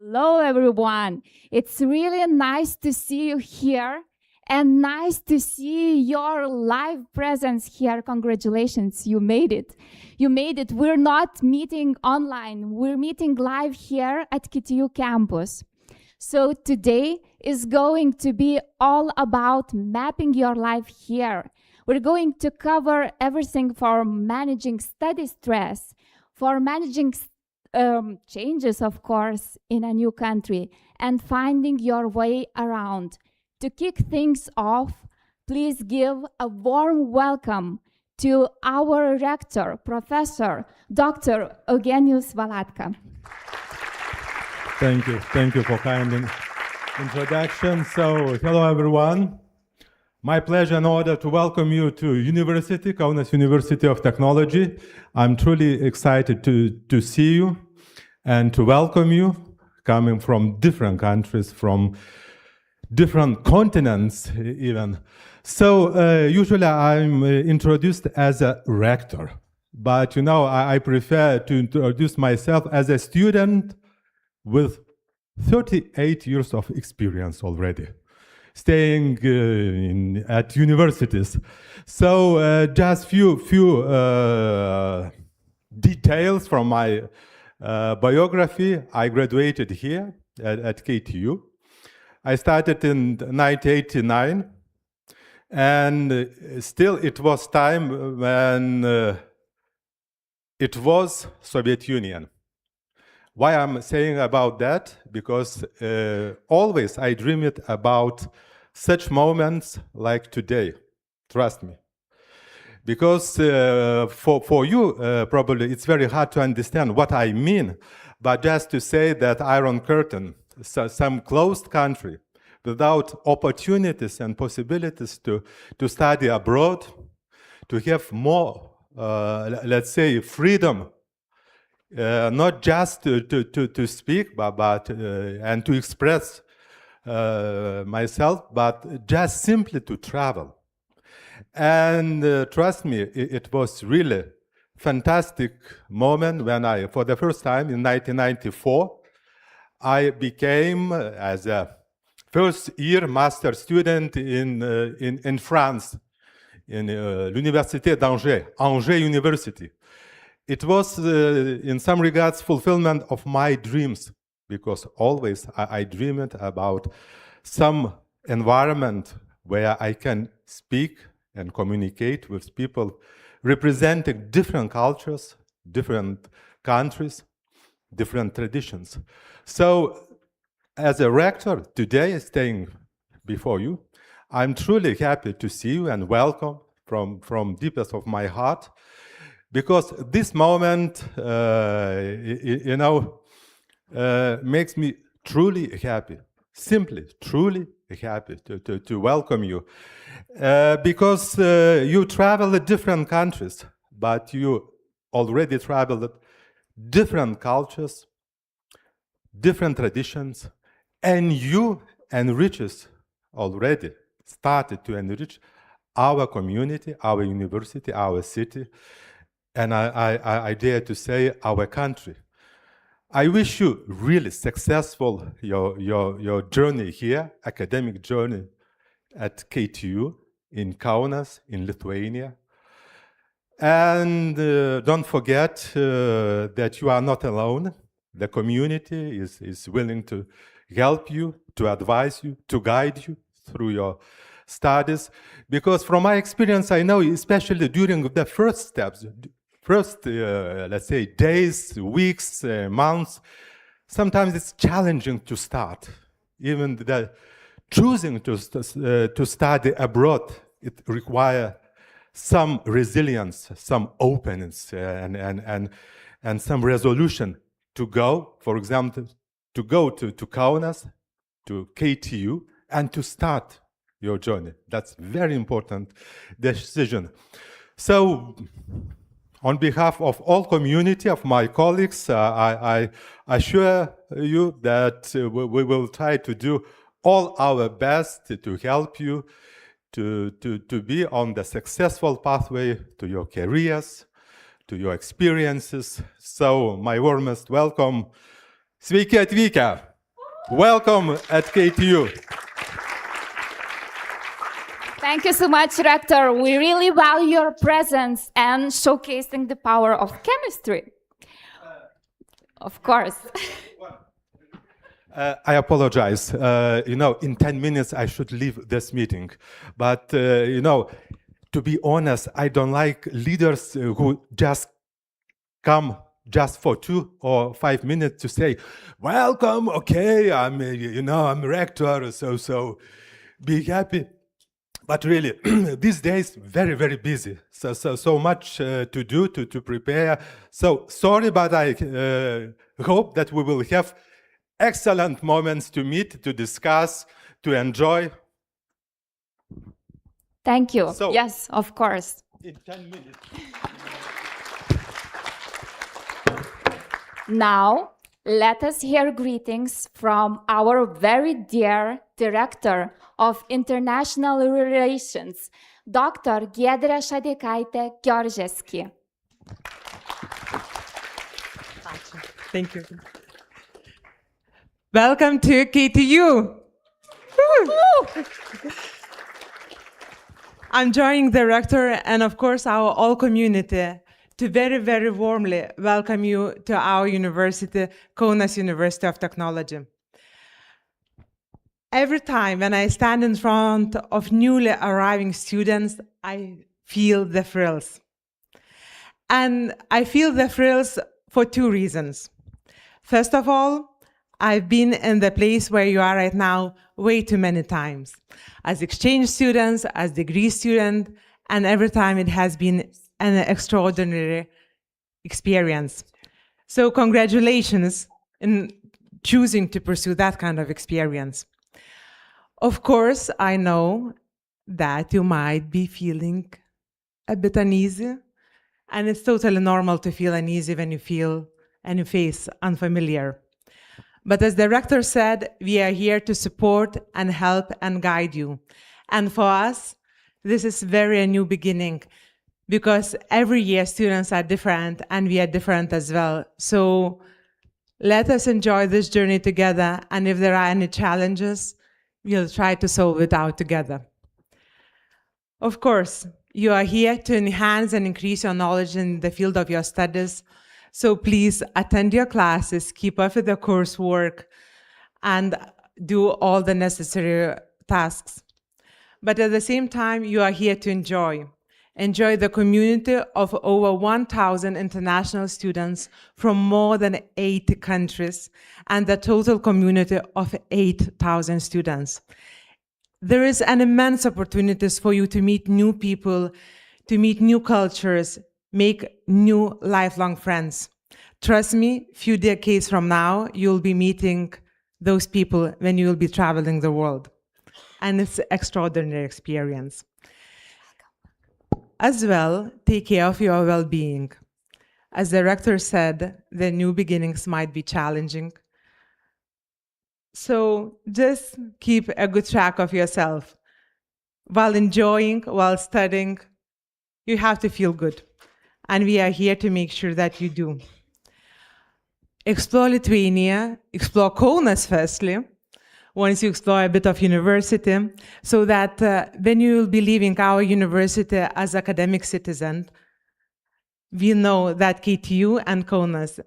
Hello, everyone. It's really nice to see you here and nice to see your live presence here. Congratulations, you made it. You made it. We're not meeting online. We're meeting live here at KTU campus. So today is going to be all about mapping your life here. We're going to cover everything for managing study stress, for managing changes, of course, in a new country, and finding your way around. To kick things off, please give a warm welcome to our rector, Professor Dr. Eugenijus Valatka. Thank you for kind introduction. So, hello everyone. My pleasure and honor to welcome you to University, Kaunas University of Technology. I'm truly excited to see you and to welcome you, coming from different countries, from different continents even. So usually I'm introduced as a rector, but you know, I prefer to introduce myself as a student with 38 years of experience already, staying at universities. So just few details from my biography. I graduated here at KTU. I started in 1989, and still it was time when it was Soviet Union. Why I'm saying about that? Because always I dreamed about such moments like today, trust me. Because for you, probably it's very hard to understand what I mean, but just to say that Iron Curtain, some closed country, without opportunities and possibilities to study abroad, to have more, let's say, freedom, not just to speak, but and to express myself, but just simply to travel. And trust me, it was really fantastic moment when I, for the first time in 1994, I became as a first-year master student in France, in l'Université d'Angers University. It was, in some regards, fulfillment of my dreams, because always I dreamed about some environment where I can speak and communicate with people representing different cultures, different countries, different traditions. So, as a rector, today, staying before you, I'm truly happy to see you and welcome from deepest of my heart. Because this moment, makes me truly happy, simply, truly happy to welcome you. Because you travel to different countries, but you already traveled different cultures, different traditions, and you enriches already, started to enrich our community, our university, our city, and I dare to say our country. I wish you really successful your journey here, academic journey at KTU in Kaunas, in Lithuania. And don't forget that you are not alone. The community is willing to help you, to advise you, to guide you through your studies. Because from my experience, I know, especially during the first steps, let's say, days, weeks, months, sometimes it's challenging to start. Even choosing to study abroad, it requires some resilience, some openness, and some resolution to go, for example, to go to Kaunas, to KTU, and to start your journey. That's very important decision. So, on behalf of all community, of my colleagues, I assure you that we will try to do all our best to help you to be on the successful pathway to your careers, to your experiences. So, my warmest welcome. Sveiki atvykę! Welcome at KTU. Thank you so much, Rector. We really value your presence and showcasing the power of chemistry. Of course. I apologize. In 10 minutes I should leave this meeting. But, to be honest, I don't like leaders who just come just for 2 or 5 minutes to say, welcome, okay, I'm rector, so be happy. But really, these days, very, very busy. So much to do, to prepare. So sorry, but I hope that we will have excellent moments to meet, to discuss, to enjoy. Thank you. So, yes, of course. In 10 minutes. Now, let us hear greetings from our very dear Director of International Relations, Dr. Giedrė Šadeikaitė-Gjorsheski. Thank you. Welcome to KTU. I'm joining the rector and of course our all community to very, very warmly welcome you to our university, Kaunas University of Technology. Every time when I stand in front of newly arriving students, I feel the thrills. And I feel the thrills for 2 reasons. First of all, I've been in the place where you are right now way too many times, as exchange students, as degree student, and every time it has been an extraordinary experience. So congratulations in choosing to pursue that kind of experience. Of course, I know that you might be feeling a bit uneasy, and it's totally normal to feel uneasy when you feel and you face unfamiliar. But as the rector said, we are here to support and help and guide you. And for us, this is very a new beginning, because every year students are different and we are different as well. So let us enjoy this journey together, and if there are any challenges, we'll try to solve it out together. Of course, you are here to enhance and increase your knowledge in the field of your studies. So please attend your classes, keep up with the coursework, and do all the necessary tasks. But at the same time, you are here to enjoy the community of over 1,000 international students from more than 80 countries and the total community of 8,000 students. There is an immense opportunities for you to meet new people, to meet new cultures, make new lifelong friends. Trust me, few decades from now, you'll be meeting those people when you will be traveling the world. And it's an extraordinary experience. As well, take care of your well-being. As the rector said, the new beginnings might be challenging. So just keep a good track of yourself. While enjoying, while studying, you have to feel good. And we are here to make sure that you do. Explore Lithuania, explore Kaunas firstly, once you explore a bit of university, so that when you will be leaving our university as academic citizen, we know that KTU and Kaunas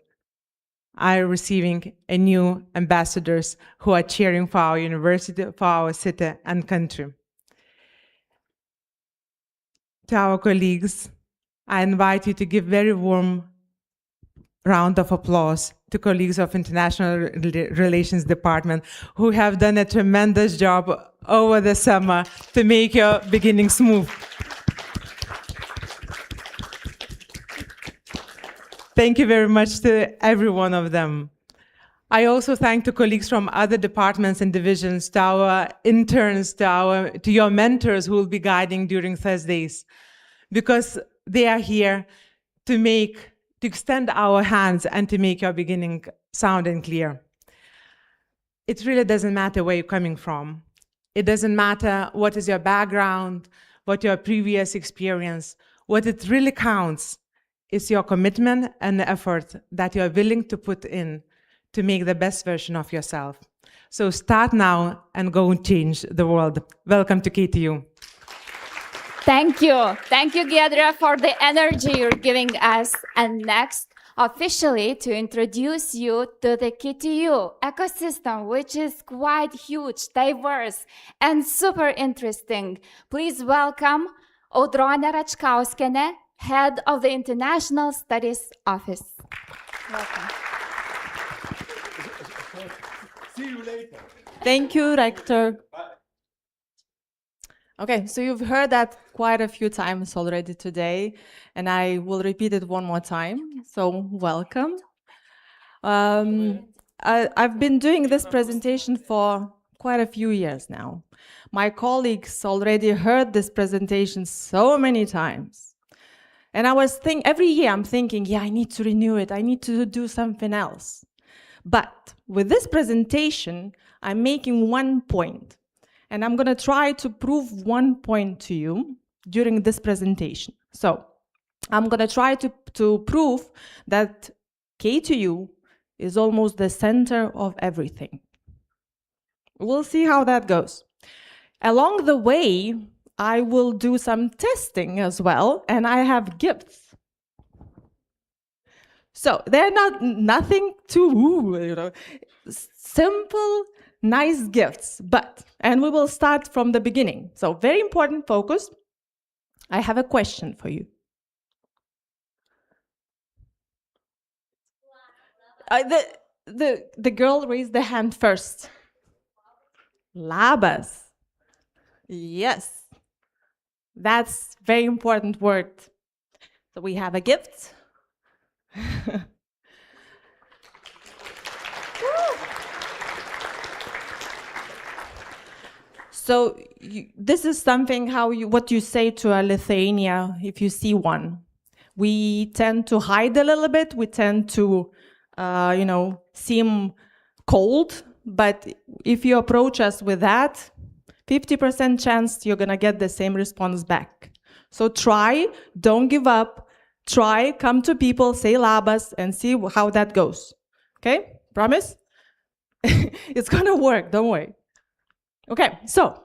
are receiving a new ambassadors who are cheering for our university, for our city and country. To our colleagues, I invite you to give very warm round of applause to colleagues of International Relations Department who have done a tremendous job over the summer to make your beginning smooth. Thank you very much to every one of them. I also thank the colleagues from other departments and divisions, to our interns, to your mentors who will be guiding during Thursdays, because they are here to extend our hands and to make your beginning sound and clear. It really doesn't matter where you're coming from. It doesn't matter what is your background, what your previous experience. What it really counts is your commitment and the effort that you're willing to put in to make the best version of yourself. So start now and go and change the world. Welcome to KTU. Thank you. Thank you, Giedrė, for the energy you're giving us. And next, officially, to introduce you to the KTU ecosystem, which is quite huge, diverse, and super interesting. Please welcome Audronė Račkauskienė, Head of the International Studies Office. Welcome. See you later. Thank you, Rector. Okay, so you've heard that quite a few times already today, and I will repeat it one more time. So welcome. I've been doing this presentation for quite a few years now. My colleagues already heard this presentation so many times. And I was thinking, every year I'm thinking, yeah, I need to renew it. I need to do something else. But with this presentation, I'm making one point. And I'm going to try to prove one point to you during this presentation. So I'm going to try to prove that KTU is almost the center of everything. We'll see how that goes. Along the way, I will do some testing as well, and I have gifts. So they're nothing too, simple, nice gifts, and we will start from the beginning. So very important focus. I have a question for you. The girl raised the hand first. Labas. Yes. That's very important word. So we have a gift. So this is something what you say to a Lithuania if you see one. We tend to hide a little bit. We tend to, seem cold. But if you approach us with that, 50% chance you're gonna get the same response back. So try, don't give up. Try, come to people, say labas, and see how that goes. Okay? Promise? It's gonna work. Don't worry. Okay, so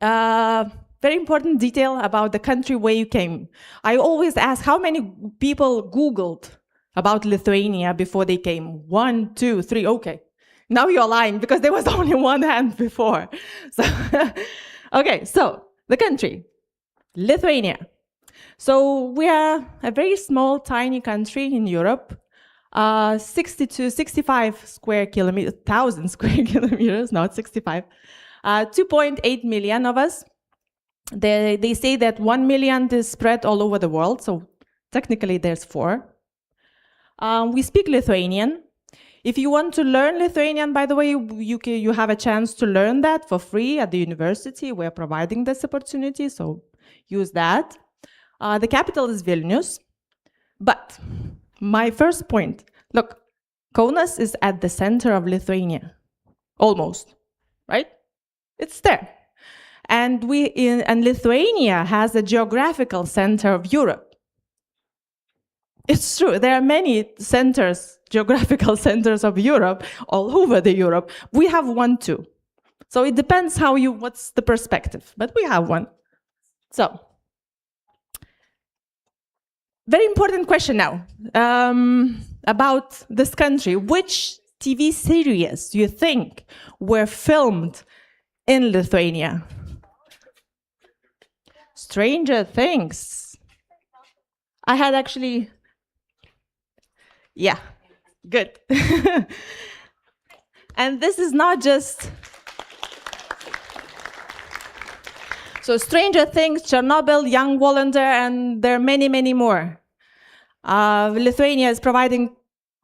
very important detail about the country where you came. I always ask how many people Googled about Lithuania before they came. 1, 2, 3, okay. Now you're lying because there was only one hand before. So, okay, so the country, Lithuania. So we are a very small, tiny country in Europe. 65 square kilometers, 1,000 square kilometers, not 65. 2.8 million of us. They say that 1 million is spread all over the world, so technically there's 4. We speak Lithuanian. If you want to learn Lithuanian, by the way, you have a chance to learn that for free at the university. We're providing this opportunity, so use that. The capital is Vilnius. But my first point, look, Kaunas is at the center of Lithuania, almost, right? It's there. And Lithuania has a geographical center of Europe. It's true, there are many centers, geographical centers of Europe, all over the Europe. We have one too. So it depends what's the perspective, but we have one. So, very important question now about this country. Which TV series do you think were filmed in Lithuania? Stranger Things. I had actually, yeah, good. And this is not just, so Stranger Things, Chernobyl, Young Volunteer, and there are many, many more. Lithuania is providing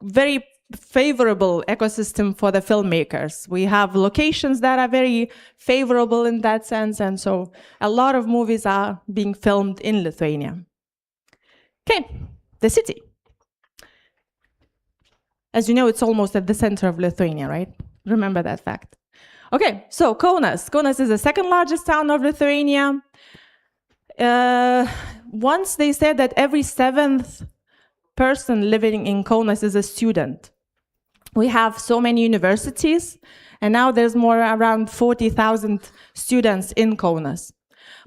very favorable ecosystem for the filmmakers. We have locations that are very favorable in that sense, and so a lot of movies are being filmed in Lithuania. Okay, the city. As you know, it's almost at the center of Lithuania, right? Remember that fact. Okay, so Kaunas. Kaunas is the second largest town of Lithuania. Once they said that every 7th person living in Kaunas is a student. We have so many universities, and now there's around 40,000 students in Kaunas.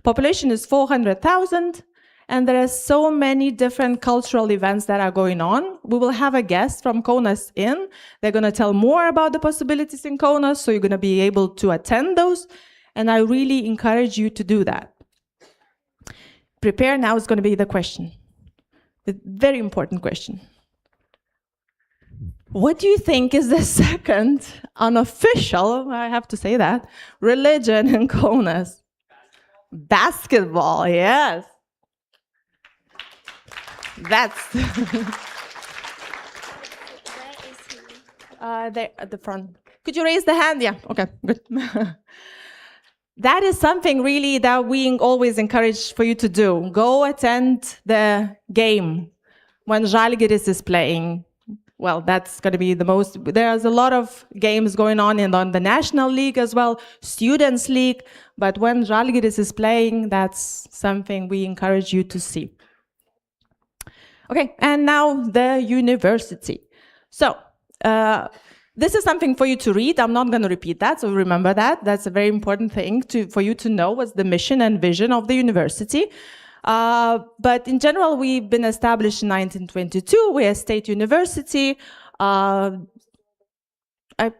Population is 400,000, and there are so many different cultural events that are going on. We will have a guest from Kaunas in. They're going to tell more about the possibilities in Kaunas, so you're going to be able to attend those, and I really encourage you to do that. Prepare, now is going to be the question. The very important question. What do you think is the second unofficial, I have to say that, religion in Kaunas? Basketball, yes. That's there at the front. Could you raise the hand? Yeah, okay, good. That is something really that we always encourage for you to do. Go attend the game when Žalgiris is playing. Well, that's going to be the most. There's a lot of games going on on the National League as well, Students' League. But when Žalgiris is playing, that's something we encourage you to see. Okay, and now the university. So, this is something for you to read. I'm not going to repeat that, so remember that. That's a very important thing for you to know what's the mission and vision of the university. But in general, we've been established in 1922. We're a state university. I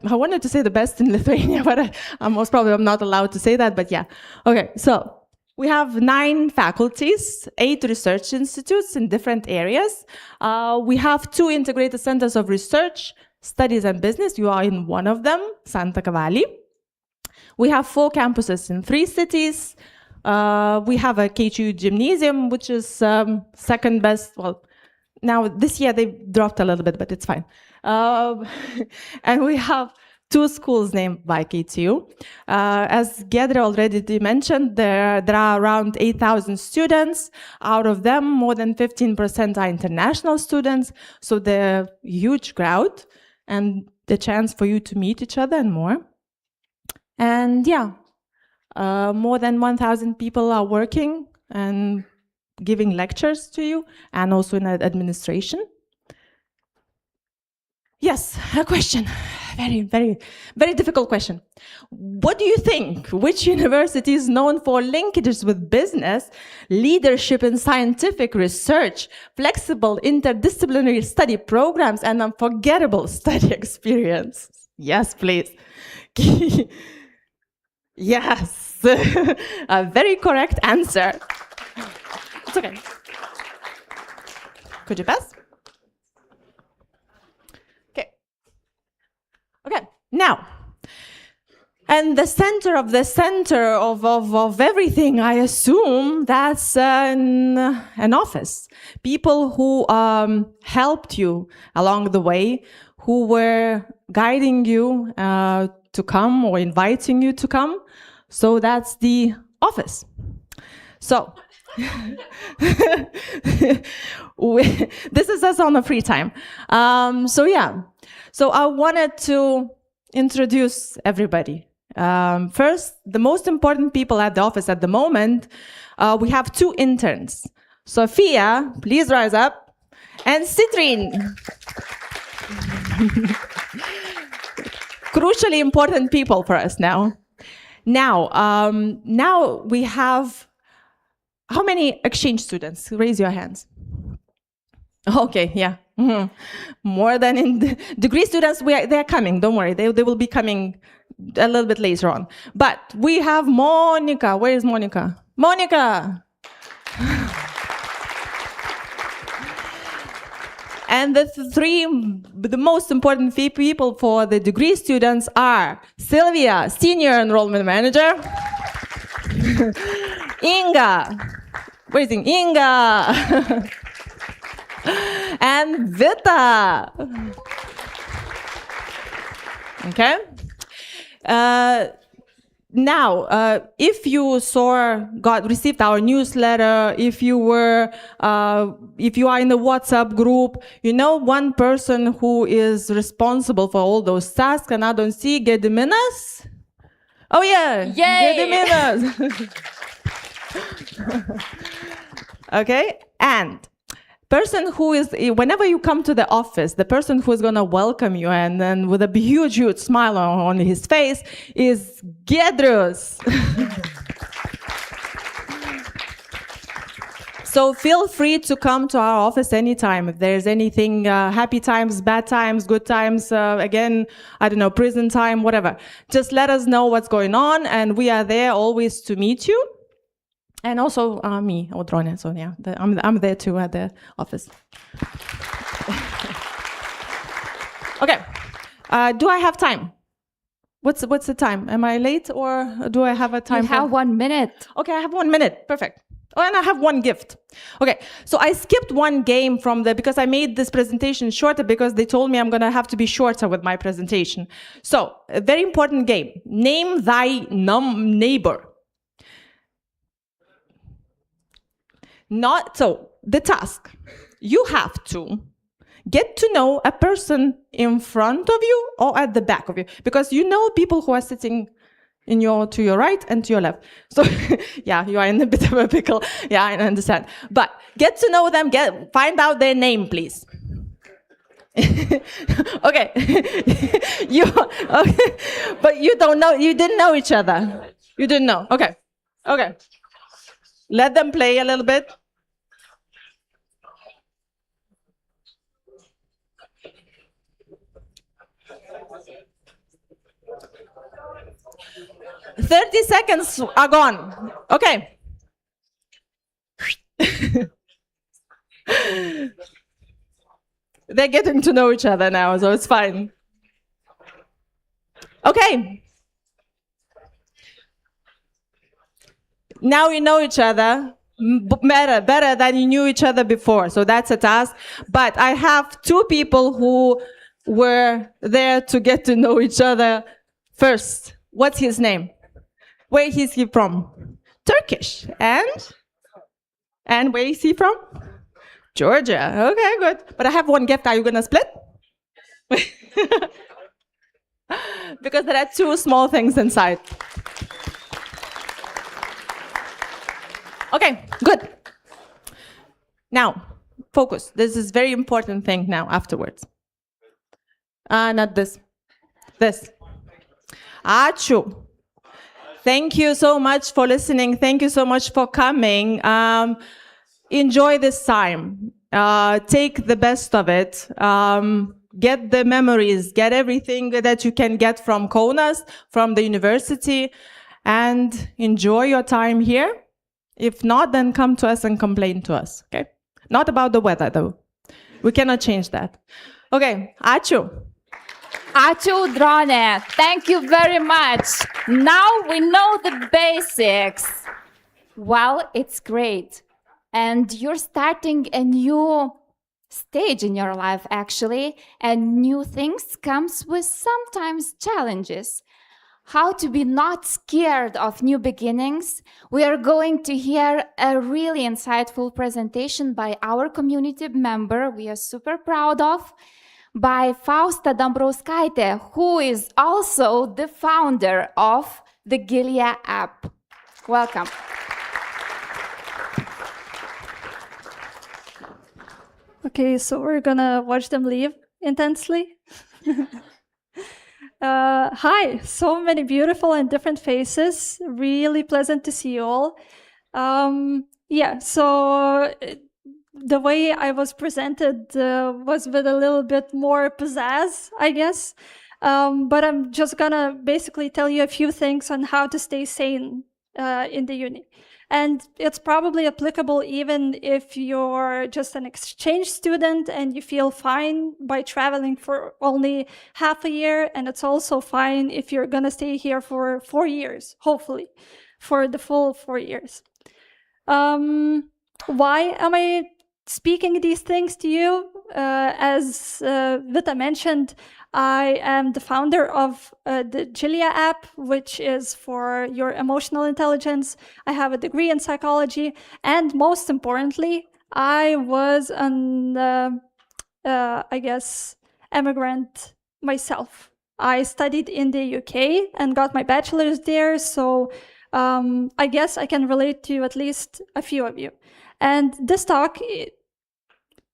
wanted to say the best in Lithuania, but I'm not allowed to say that, but yeah. Okay, so we have 9 faculties, 8 research institutes in different areas. We have 2 integrated centers of research, studies and business. You are in one of them, Santa Cavalli. We have 4 campuses in 3 cities. We have a KTU gymnasium, which is second best. Well, now this year they dropped a little bit, but it's fine. And we have 2 schools named by KTU. As Giedrė already mentioned, there are around 8,000 students. Out of them, more than 15% are international students. So they're a huge crowd and the chance for you to meet each other and more. And yeah. More than 1,000 people are working and giving lectures to you, and also in administration. Yes, a question. Very, very, very difficult question. What do you think? Which university is known for linkages with business, leadership in scientific research, flexible interdisciplinary study programs, and unforgettable study experience? Yes, please. Yes. A very correct answer. It's okay. Could you pass? Okay. Okay, now, and the center of everything, I assume, that's an office. People who helped you along the way, who were guiding you to come or inviting you to come. So that's the office. So this is us on the free time. So yeah, so I wanted to introduce everybody. First, the most important people at the office at the moment, we have 2 interns. Sophia, please rise up, and Citrine. Crucially important people for us now. Now we have, how many exchange students? Raise your hands. Okay, yeah. Mm-hmm. More than in degree students, they're coming, don't worry. They will be coming a little bit later on. But we have Monica. Where is Monica? Monica! And the most important people for the degree students are Sylvia, Senior Enrollment Manager, Inga, where is Inga? And Vita. Okay. Now, if you received our newsletter, if you are in the WhatsApp group, you know one person who is responsible for all those tasks, and I don't see Gediminas. Oh yeah, yay! Gediminas. Okay, and person who is, whenever you come to the office, the person who is going to welcome you and then with a huge smile on his face is Giedrė. So feel free to come to our office anytime. If there's anything, happy times, bad times, good times, again, I don't know, prison time, whatever. Just let us know what's going on, and we are there always to meet you. And also me, Audronė, so yeah, I'm there too at the office. Okay, do I have time? What's the time? Am I late or do I have a time? You have 1 minute. Okay, I have 1 minute, perfect. Oh, and I have one gift. Okay, so I skipped one game because I made this presentation shorter because they told me I'm gonna have to be shorter with my presentation. So, a very important game. Name thy neighbor. The task. You have to get to know a person in front of you or at the back of you, because you know people who are sitting to your right and to your left. So yeah, you are in a bit of a pickle. Yeah, I understand. But get to know them, find out their name, please. Okay. Okay. But you didn't know each other. You didn't know. Okay. Okay. Let them play a little bit. "30 seconds are gone." Okay. They're getting to know each other now, so it's fine. Okay. Now you know each other better than you knew each other before, so that's a task. But I have two people who were there to get to know each other first. What's his name? Where is he from? Turkish. And where is he from? Georgia. Okay, good. But I have one gift. Are you gonna split? Because there are two small things inside. Okay, good. Now, focus. This is very important thing now afterwards. Not this. This. Ačiū. Thank you so much for listening. Thank you so much for coming. Enjoy this time. Take the best of it. Get the memories. Get everything that you can get from Kaunas, from the university, and enjoy your time here. If not, then come to us and complain to us. Okay? Not about the weather, though. We cannot change that. Okay. Ačiū. Ačiū, Audronė. Thank you very much. Now we know the basics. Well, it's great. And you're starting a new stage in your life, actually. And new things comes with sometimes challenges. How to be not scared of new beginnings. We are going to hear a really insightful presentation by our community member we are super proud of, by Fausta Dambrauskaitė, who is also the founder of the Gilia app. Welcome. Okay, so we're gonna watch them leave intensely. Hi, so many beautiful and different faces. Really pleasant to see you all. So the way I was presented was with a little bit more pizzazz, I guess. But I'm just gonna basically tell you a few things on how to stay sane in the uni. And it's probably applicable even if you're just an exchange student and you feel fine by traveling for only half a year. And it's also fine if you're gonna stay here for 4 years, hopefully, for the full 4 years. Why am I speaking these things to you? As Vita mentioned, I am the founder of the Gilia app, which is for your emotional intelligence. I have a degree in psychology, and most importantly, I was an, immigrant myself. I studied in the UK and got my bachelor's there, so I guess I can relate to at least a few of you. And this talk,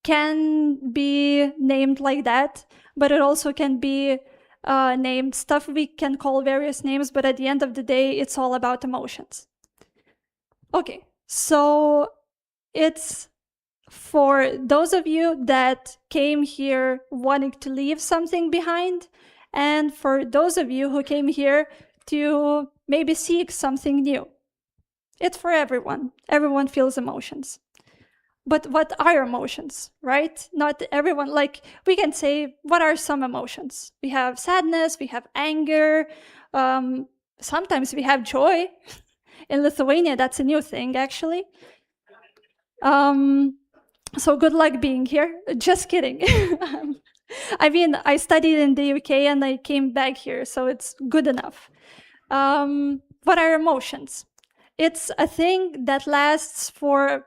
can be named like that, but it also can be named stuff we can call various names, but at the end of the day, it's all about emotions. Okay, so it's for those of you that came here wanting to leave something behind, and for those of you who came here to maybe seek something new. It's for everyone. Everyone feels emotions. But what are emotions, right? Not everyone, like we can say, what are some emotions? We have sadness, we have anger, sometimes we have joy. In Lithuania, that's a new thing, actually. So good luck being here. Just kidding. I mean, I studied in the UK and I came back here, so it's good enough. What are emotions? It's a thing that lasts for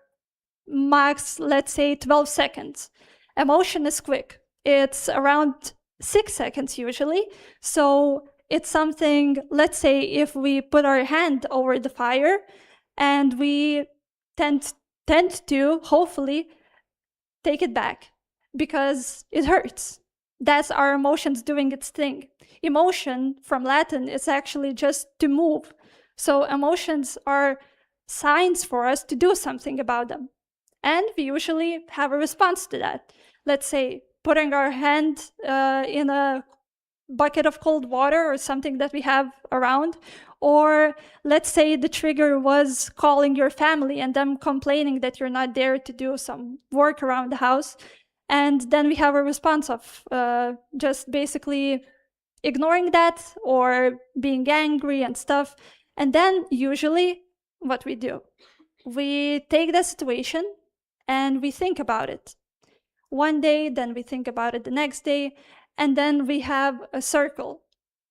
max, let's say, 12 seconds. Emotion is quick. It's around 6 seconds usually. So it's something, let's say, if we put our hand over the fire and we tend to, hopefully, take it back because it hurts. That's our emotions doing its thing. Emotion, from Latin, is actually just to move. So emotions are signs for us to do something about them. And we usually have a response to that. Let's say putting our hand in a bucket of cold water or something that we have around. Or let's say the trigger was calling your family and them complaining that you're not there to do some work around the house. And then we have a response of just basically ignoring that or being angry and stuff. And then usually what we do, we take the situation and we think about it. One day, then we think about it the next day, and then we have a circle.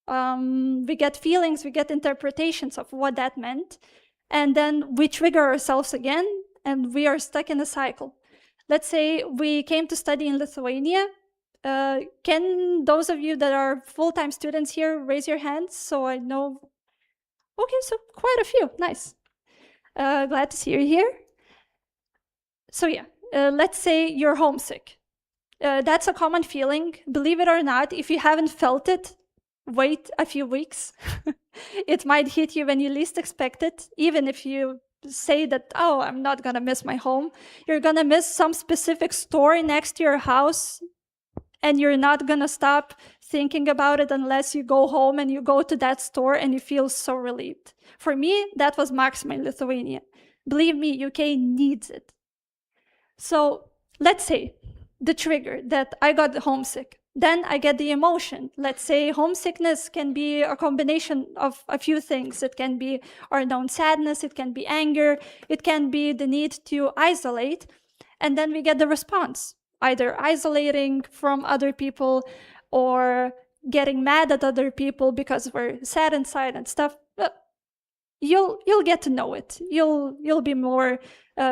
We get feelings, we get interpretations of what that meant, and then we trigger ourselves again, and we are stuck in a cycle. Let's say we came to study in Lithuania. Can those of you that are full-time students here raise your hands so I know? Okay, so quite a few, nice. Glad to see you here. So yeah, let's say you're homesick. That's a common feeling. Believe it or not, if you haven't felt it, wait a few weeks. It might hit you when you least expect it. Even if you say that, oh, I'm not gonna miss my home, you're gonna miss some specific store next to your house, and you're not gonna stop thinking about it unless you go home and you go to that store and you feel so relieved. For me, that was Maxima in Lithuania. Believe me, UK needs it. So let's say the trigger that I got homesick. Then I get the emotion. Let's say homesickness can be a combination of a few things. It can be our known sadness, it can be anger, it can be the need to isolate. And then we get the response, either isolating from other people or getting mad at other people because we're sad inside and stuff. You'll get to know it. You'll be more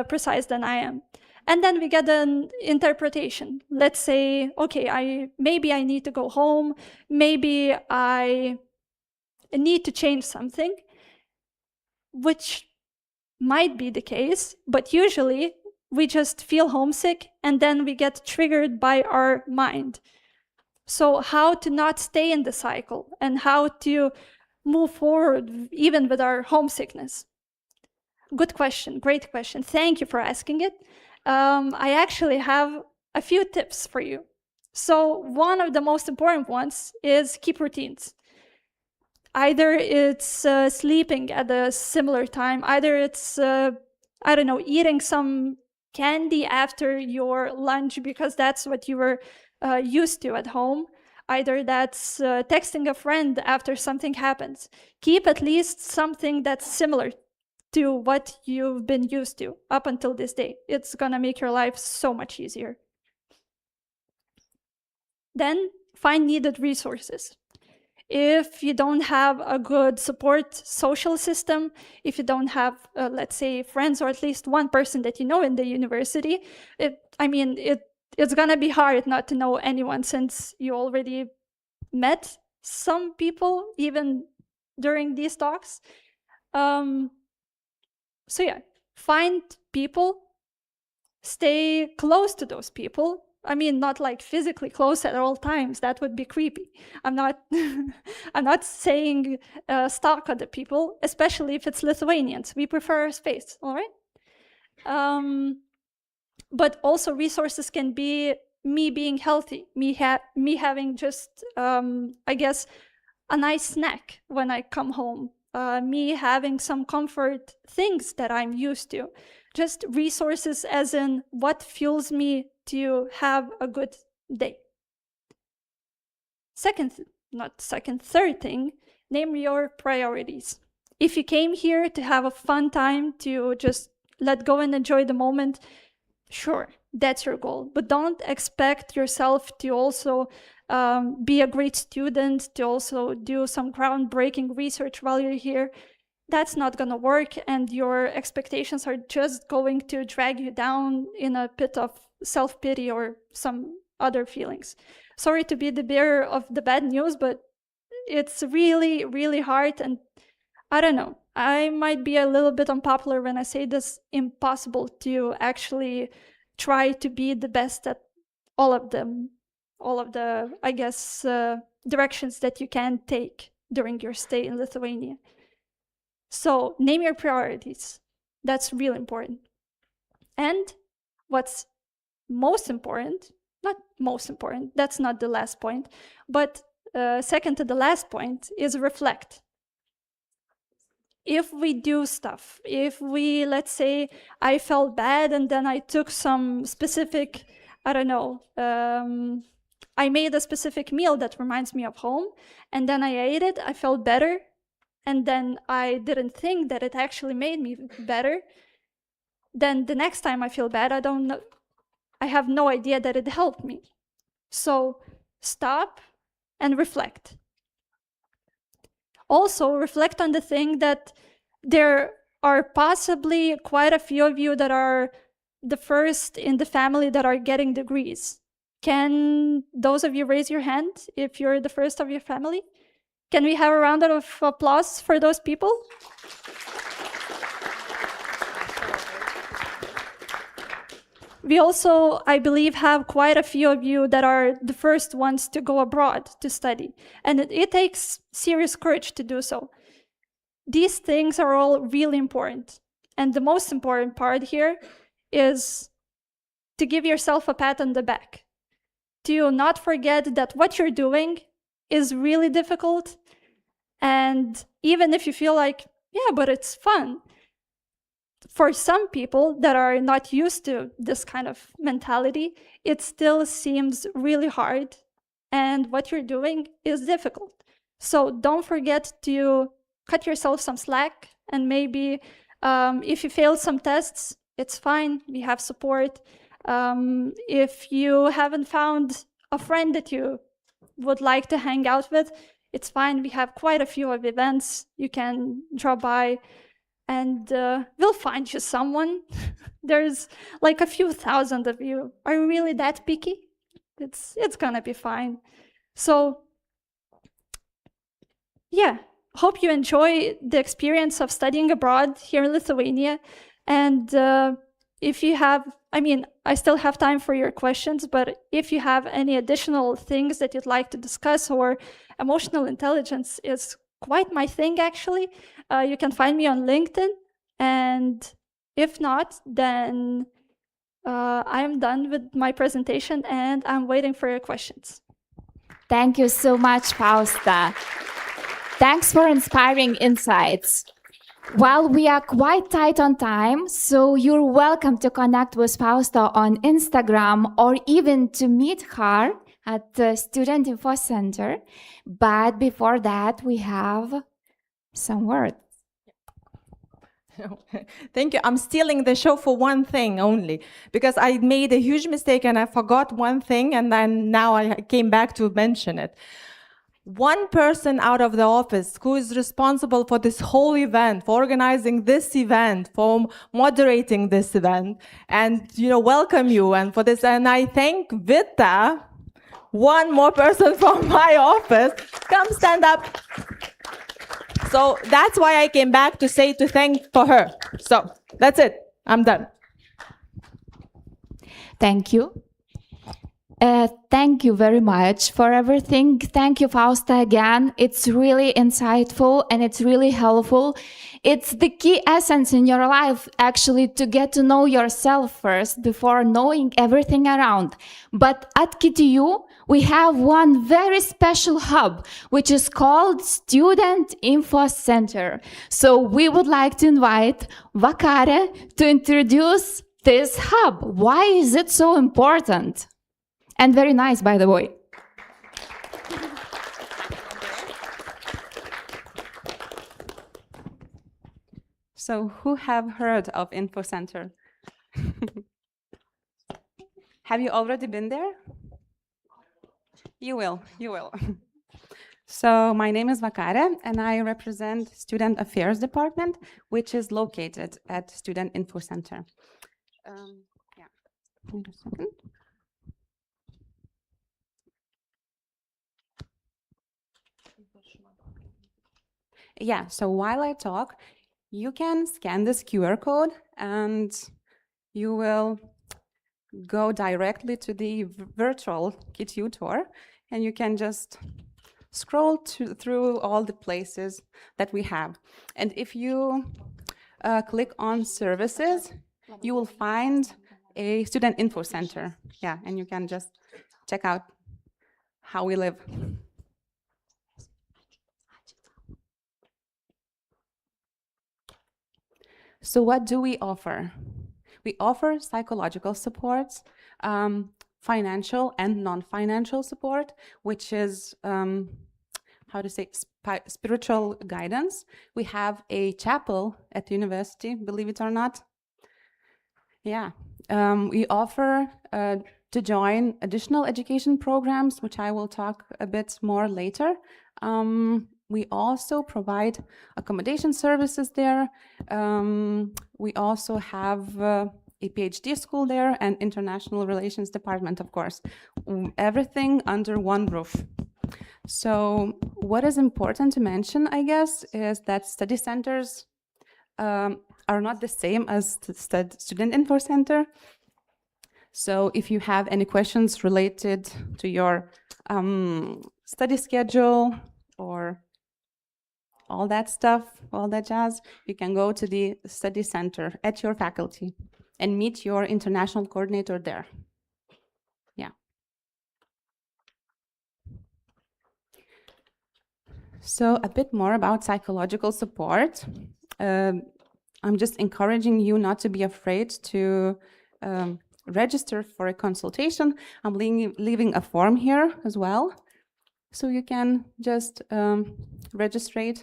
precise than I am. And then we get an interpretation. Let's say, okay, maybe I need to go home. Maybe I need to change something, which might be the case, but usually we just feel homesick and then we get triggered by our mind. So how to not stay in the cycle and how to move forward even with our homesickness? Good question, great question. Thank you for asking it. I actually have a few tips for you. So one of the most important ones is keep routines. Either it's sleeping at a similar time, either it's, I don't know, eating some candy after your lunch because that's what you were used to at home. Either that's texting a friend after something happens. Keep at least something that's similar to what you've been used to up until this day. It's gonna make your life so much easier. Then find needed resources. If you don't have a good support social system, if you don't have, let's say, friends or at least one person that you know in the university, it's gonna be hard not to know anyone since you already met some people even during these talks. So yeah, find people stay close to those people. I mean, not like physically close at all times. That would be creepy. I'm not, I'm not saying stalk other people, especially if it's Lithuanians. We prefer space, all right? But also resources can be me being healthy, me having just, I guess, a nice snack when I come home, me having some comfort things that I'm used to. Just resources as in what fuels me to have a good day. Third thing, name your priorities. If you came here to have a fun time, to just let go and enjoy the moment, sure, that's your goal. But don't expect yourself to also be a great student, to also do some groundbreaking research while you're here. That's not going to work, and your expectations are just going to drag you down in a pit of self-pity or some other feelings. Sorry to be the bearer of the bad news, but it's really, really hard, and I don't know. I might be a little bit unpopular when I say this, impossible to actually try to be the best at all of the, I guess, directions that you can take during your stay in Lithuania. So name your priorities. That's really important. And what's most important, not most important, that's not the last point, but second to the last point is reflect. If we do stuff, if we, let's say, I felt bad and then I took some specific, I don't know, I made a specific meal that reminds me of home, and then I ate it, I felt better, and then I didn't think that it actually made me better, then the next time I feel bad, I have no idea that it helped me. So stop and reflect. Also, reflect on the thing that there are possibly quite a few of you that are the first in the family that are getting degrees. Can those of you raise your hand if you're the first of your family? Can we have a round of applause for those people? We also, I believe, have quite a few of you that are the first ones to go abroad to study. And it takes serious courage to do so. These things are all really important. And the most important part here is to give yourself a pat on the back. Do not forget that what you're doing is really difficult. And even if you feel like, yeah, but it's fun, for some people that are not used to this kind of mentality, it still seems really hard, and what you're doing is difficult. So don't forget to cut yourself some slack, and maybe if you failed some tests, it's fine, we have support. If you haven't found a friend that you would like to hang out with, it's fine, we have quite a few of events you can drop by, and we'll find you someone. There's like a few thousand of you. Are you really that picky? It's gonna be fine. So yeah, hope you enjoy the experience of studying abroad here in Lithuania. And if you have, I mean, I still have time for your questions, but if you have any additional things that you'd like to discuss, or emotional intelligence is quite my thing, actually, you can find me on LinkedIn. And if not, then I'm done with my presentation and I'm waiting for your questions. Thank you so much, Fausta. Thanks for inspiring insights. Well, we are quite tight on time, so you're welcome to connect with Fausta on Instagram or even to meet her at the Student Infocentre. But before that, we have some words. Thank you. I'm stealing the show for one thing only, because I made a huge mistake and I forgot one thing, and then now I came back to mention it. One person out of the office who is responsible for this whole event, for organizing this event, for moderating this event, and welcome you, and for this, and I thank Vita. One more person from my office, come stand up. So that's why I came back to thank for her. So that's it, I'm done. Thank you. Thank you very much for everything. Thank you, Fausta, again. It's really insightful and it's really helpful. It's the key essence in your life, actually, to get to know yourself first before knowing everything around. But at KTU, we have one very special hub, which is called Student Infocentre. So we would like to invite Vakarė to introduce this hub. Why is it so important? And very nice, by the way. So who have heard of Infocentre? Have you already been there? You will. So my name is Vakarė, and I represent Student Affairs Department, which is located at Student Infocentre. Yeah, wait a second. Yeah, so while I talk, you can scan this QR code and you will go directly to the virtual KTU tour, and you can just scroll through all the places that we have. And if you click on services, you will find a student info center. Yeah, and you can just check out how we live. So what do we offer? We offer psychological support, financial and non-financial support, which is, spiritual guidance. We have a chapel at the university, believe it or not. Yeah, we offer to join additional education programs, which I will talk a bit more later. We also provide accommodation services there. We also have a PhD school there and international relations department, of course. Everything under one roof. So what is important to mention, I guess, is that study centers are not the same as the Student Info Center. So if you have any questions related to your study schedule or all that stuff, all that jazz, you can go to the study center at your faculty and meet your international coordinator there. Yeah. So a bit more about psychological support. I'm just encouraging you not to be afraid to register for a consultation. I'm leaving a form here as well. So you can just register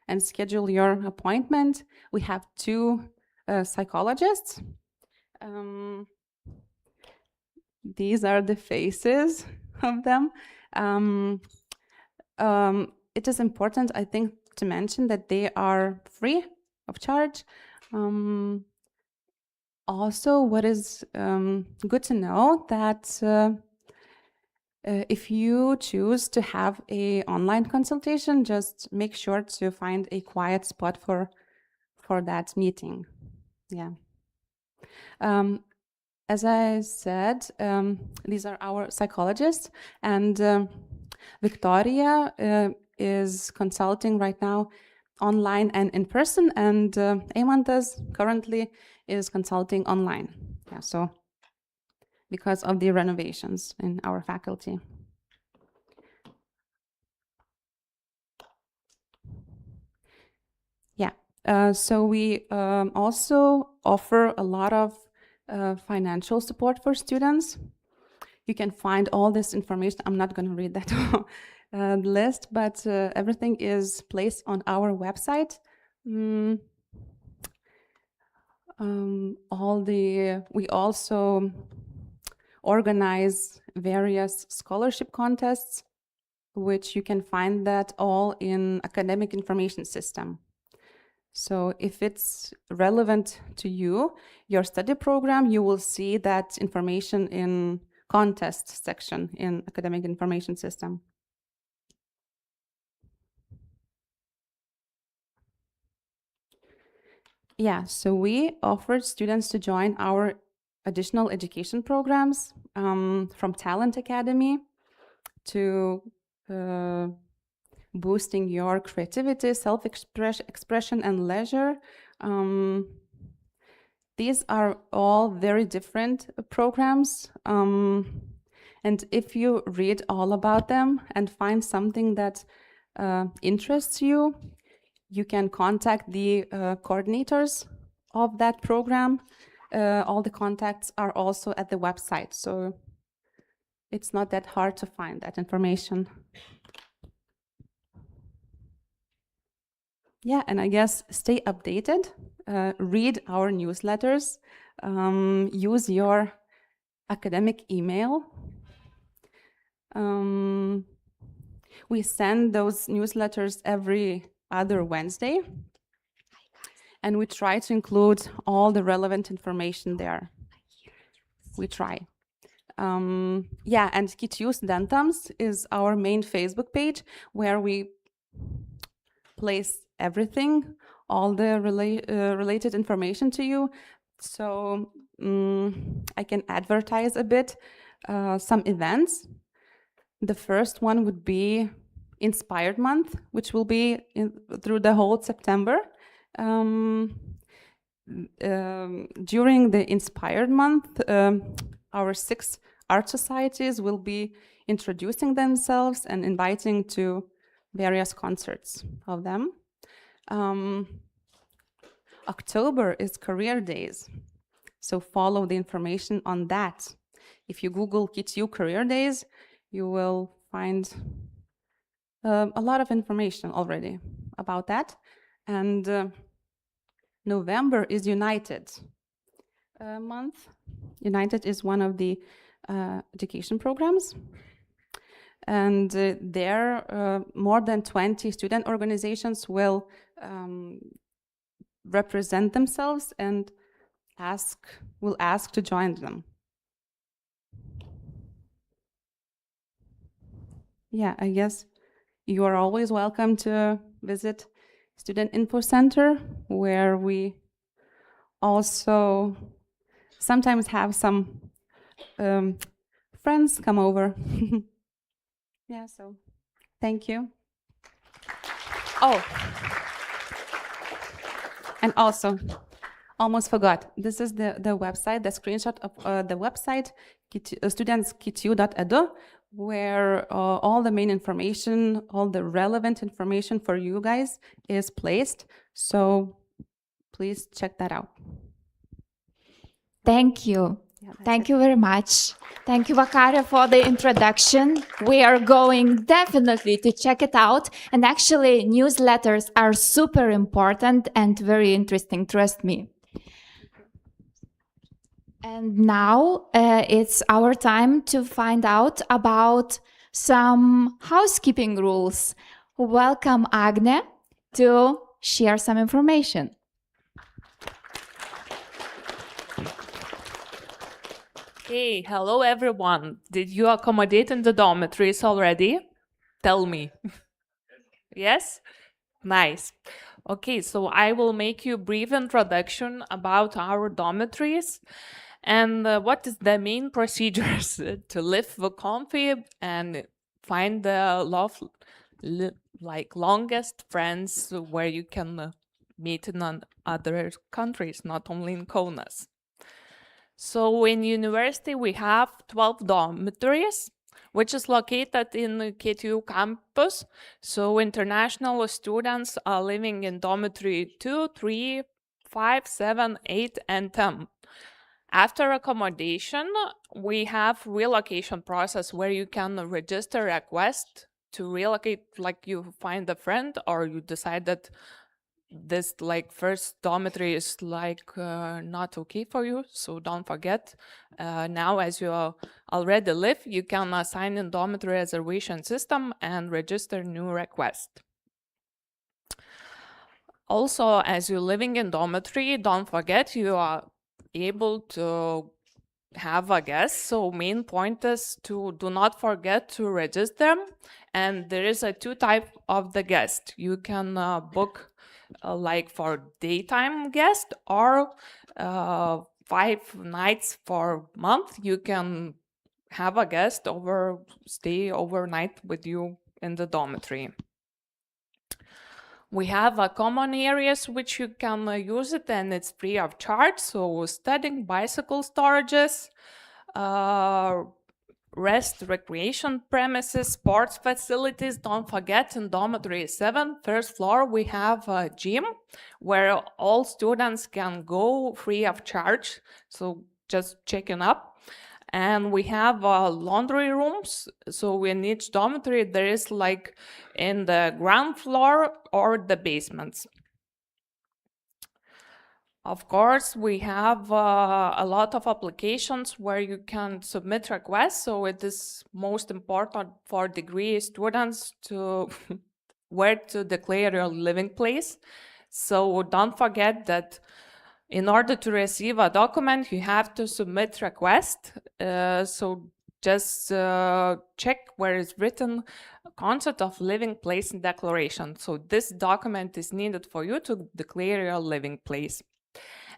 and schedule your appointment. We have 2 psychologists. These are the faces of them. It is important, I think, to mention that they are free of charge. Also, what is good to know that if you choose to have an online consultation, just make sure to find a quiet spot for that meeting. Yeah. As I said, these are our psychologists, and Victoria is consulting right now online and in person, and Eimantas currently is consulting online. Yeah, so because of the renovations in our faculty. Yeah, so we also offer a lot of financial support for students. You can find all this information. I'm not going to read that list, but everything is placed on our website. We also organize various scholarship contests, which you can find that all in academic information system. So if it's relevant to you, your study program, you will see that information in contest section in academic information system. Yeah, so we offered students to join our additional education programs, from Talent Academy to boosting your creativity, self-expression, and leisure. These are all very different programs. And if you read all about them and find something that interests you, you can contact the coordinators of that program. All the contacts are also at the website, so it's not that hard to find that information. Yeah, and I guess stay updated, read our newsletters, use your academic email. We send those newsletters every other Wednesday, and we try to include all the relevant information there. We try. Yeah, and KTU Studentams is our main Facebook page where we place everything, all the related information to you. So I can advertise a bit some events. The first one would be Inspired Month, which will be through the whole September. During the Inspired Month, our 6 art societies will be introducing themselves and inviting to various concerts of them. October is Career Days, so follow the information on that. If you Google KTU Career Days, you will find a lot of information already about that. And November is United month. United is one of the education programs. And there, more than 20 student organizations will represent themselves and will ask to join them. Yeah, I guess you are always welcome to visit Student Infocentre, where we also sometimes have some friends come over. Yeah, so thank you. Oh, and also, almost forgot, this is the website, the screenshot of the website, students.ktu.edu, where all the main information, all the relevant information for you guys is placed. So please check that out. Thank you. Yeah, Thank you very much. Thank you, Vakarė, for the introduction. We are going definitely to check it out. And actually, newsletters are super important and very interesting, trust me. And now it's our time to find out about some housekeeping rules. Welcome, Agnė, to share some information. Hey, hello everyone. Did you accommodate in the dormitories already? Tell me. Yes? Nice. Okay, so I will make you a brief introduction about our dormitories and what is the main procedures to live comfy and find the longest friends where you can meet in other countries, not only in Kaunas. So in university, we have 12 dormitories, which is located in the KTU campus. So international students are living in dormitory 2, 3, 5, 7, 8, and 10. After accommodation, we have relocation process where you can register a request to relocate, like you find a friend or you decide that this first dormitory is not okay for you, so don't forget. Now, as you already live, you can assign in dormitory reservation system and register new request. Also, as you're living in dormitory, don't forget you are able to have a guest. So main point is to do not forget to register them. And there is a 2 type of the guest. You can book for daytime guest or 5 nights per month, you can have a guest stay overnight with you in the dormitory. We have common areas which you can use it, and it's free of charge. So studying, bicycle storages, rest, recreation premises, sports facilities. Don't forget, in dormitory 7, first floor, we have a gym where all students can go free of charge. So just checking up. And we have laundry rooms. So in each dormitory, there is like in the ground floor or the basements. Of course, we have a lot of applications where you can submit requests. So it is most important for degree students to where to declare your living place. So don't forget that in order to receive a document, you have to submit request. So just check where it's written concept of living place in declaration. So this document is needed for you to declare your living place.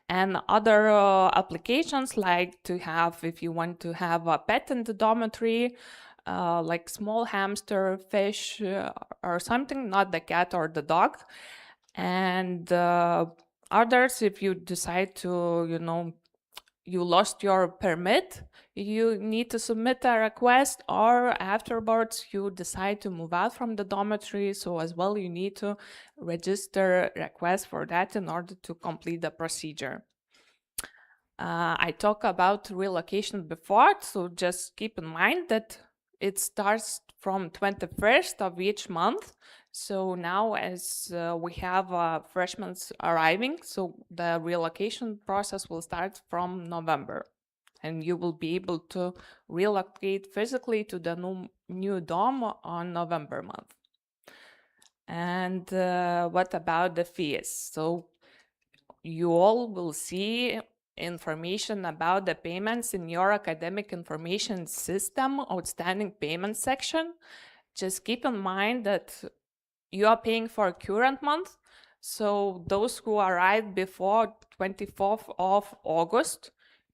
And other applications, like to have, if you want to have a pet in the dormitory, like small hamster, fish, or something, not the cat or the dog. And others, if you decide to, you lost your permit, you need to submit a request, or afterwards you decide to move out from the dormitory. So as well, you need to register a request for that in order to complete the procedure. I talked about relocation before, so just keep in mind that it starts from 21st of each month. So now as we have freshmen arriving, so the relocation process will start from November. And you will be able to relocate physically to the new dorm on November month. And what about the fees? So you all will see information about the payments in your academic information system outstanding payment section. Just keep in mind that you are paying for current month. So those who arrived before 24th of August,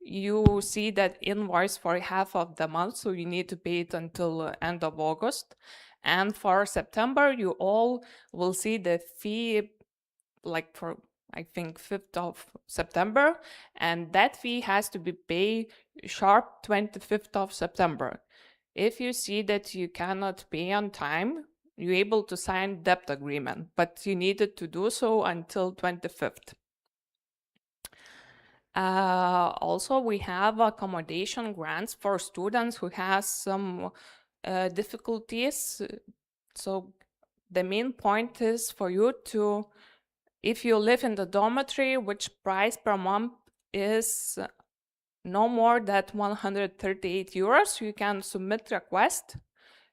you see that invoice for half of the month, so you need to pay it until end of August. And for September, you all will see the fee like for, I think, 5th of September, and that fee has to be paid sharp 25th of September. If you see that you cannot pay on time, you're able to sign debt agreement, but you needed to do so until 25th. Also, we have accommodation grants for students who have some difficulties. So the main point is for you to, if you live in the dormitory, which price per month is no more than 138 euros, you can submit request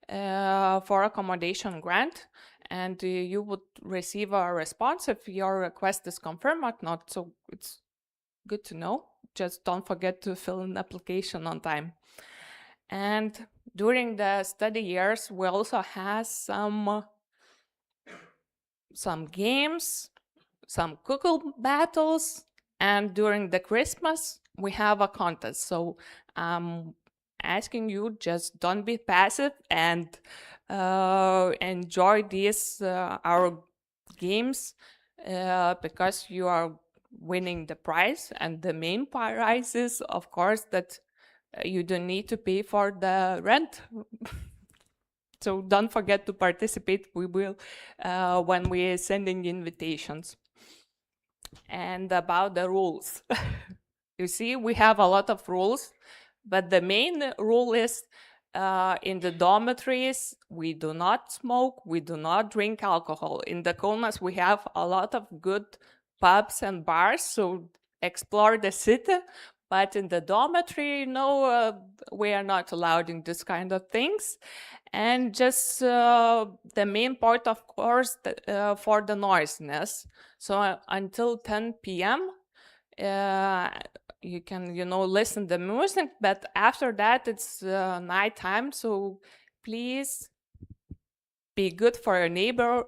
for accommodation grant, and you would receive a response if your request is confirmed or not. So it's good to know. Just don't forget to fill in the application on time. And during the study years, we also have some games, some cooking battles, and during the Christmas, we have a contest. So asking you, just don't be passive and enjoy these our games because you are winning the prize, and the main prize is, of course, that you don't need to pay for the rent. So don't forget to participate. We will when we are sending invitations. And about the rules, you see, we have a lot of rules, but the main rule is in the dormitories, we do not smoke, we do not drink alcohol. In the Kaunas, we have a lot of good pubs and bars, so explore the city. But in the dormitory, no, we are not allowed in this kind of things. And just the main part, of course, for the noisiness. So until 10 p.m., you can, listen to music. But after that, it's nighttime. So please be good for your neighbor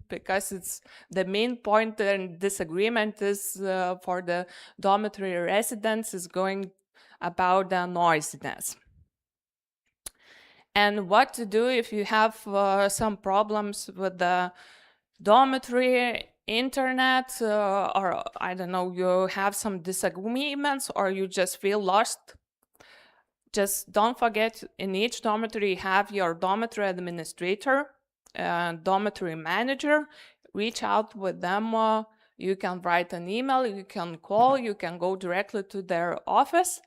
because it's the main point in disagreement is for the dormitory residents is going about the noisiness. And what to do if you have some problems with the dormitory internet, or I don't know, you have some disagreements or you just feel lost. Just don't forget, in each dormitory you have your dormitory administrator, dormitory manager. Reach out with them. You can write an email, you can call, you can go directly to their office,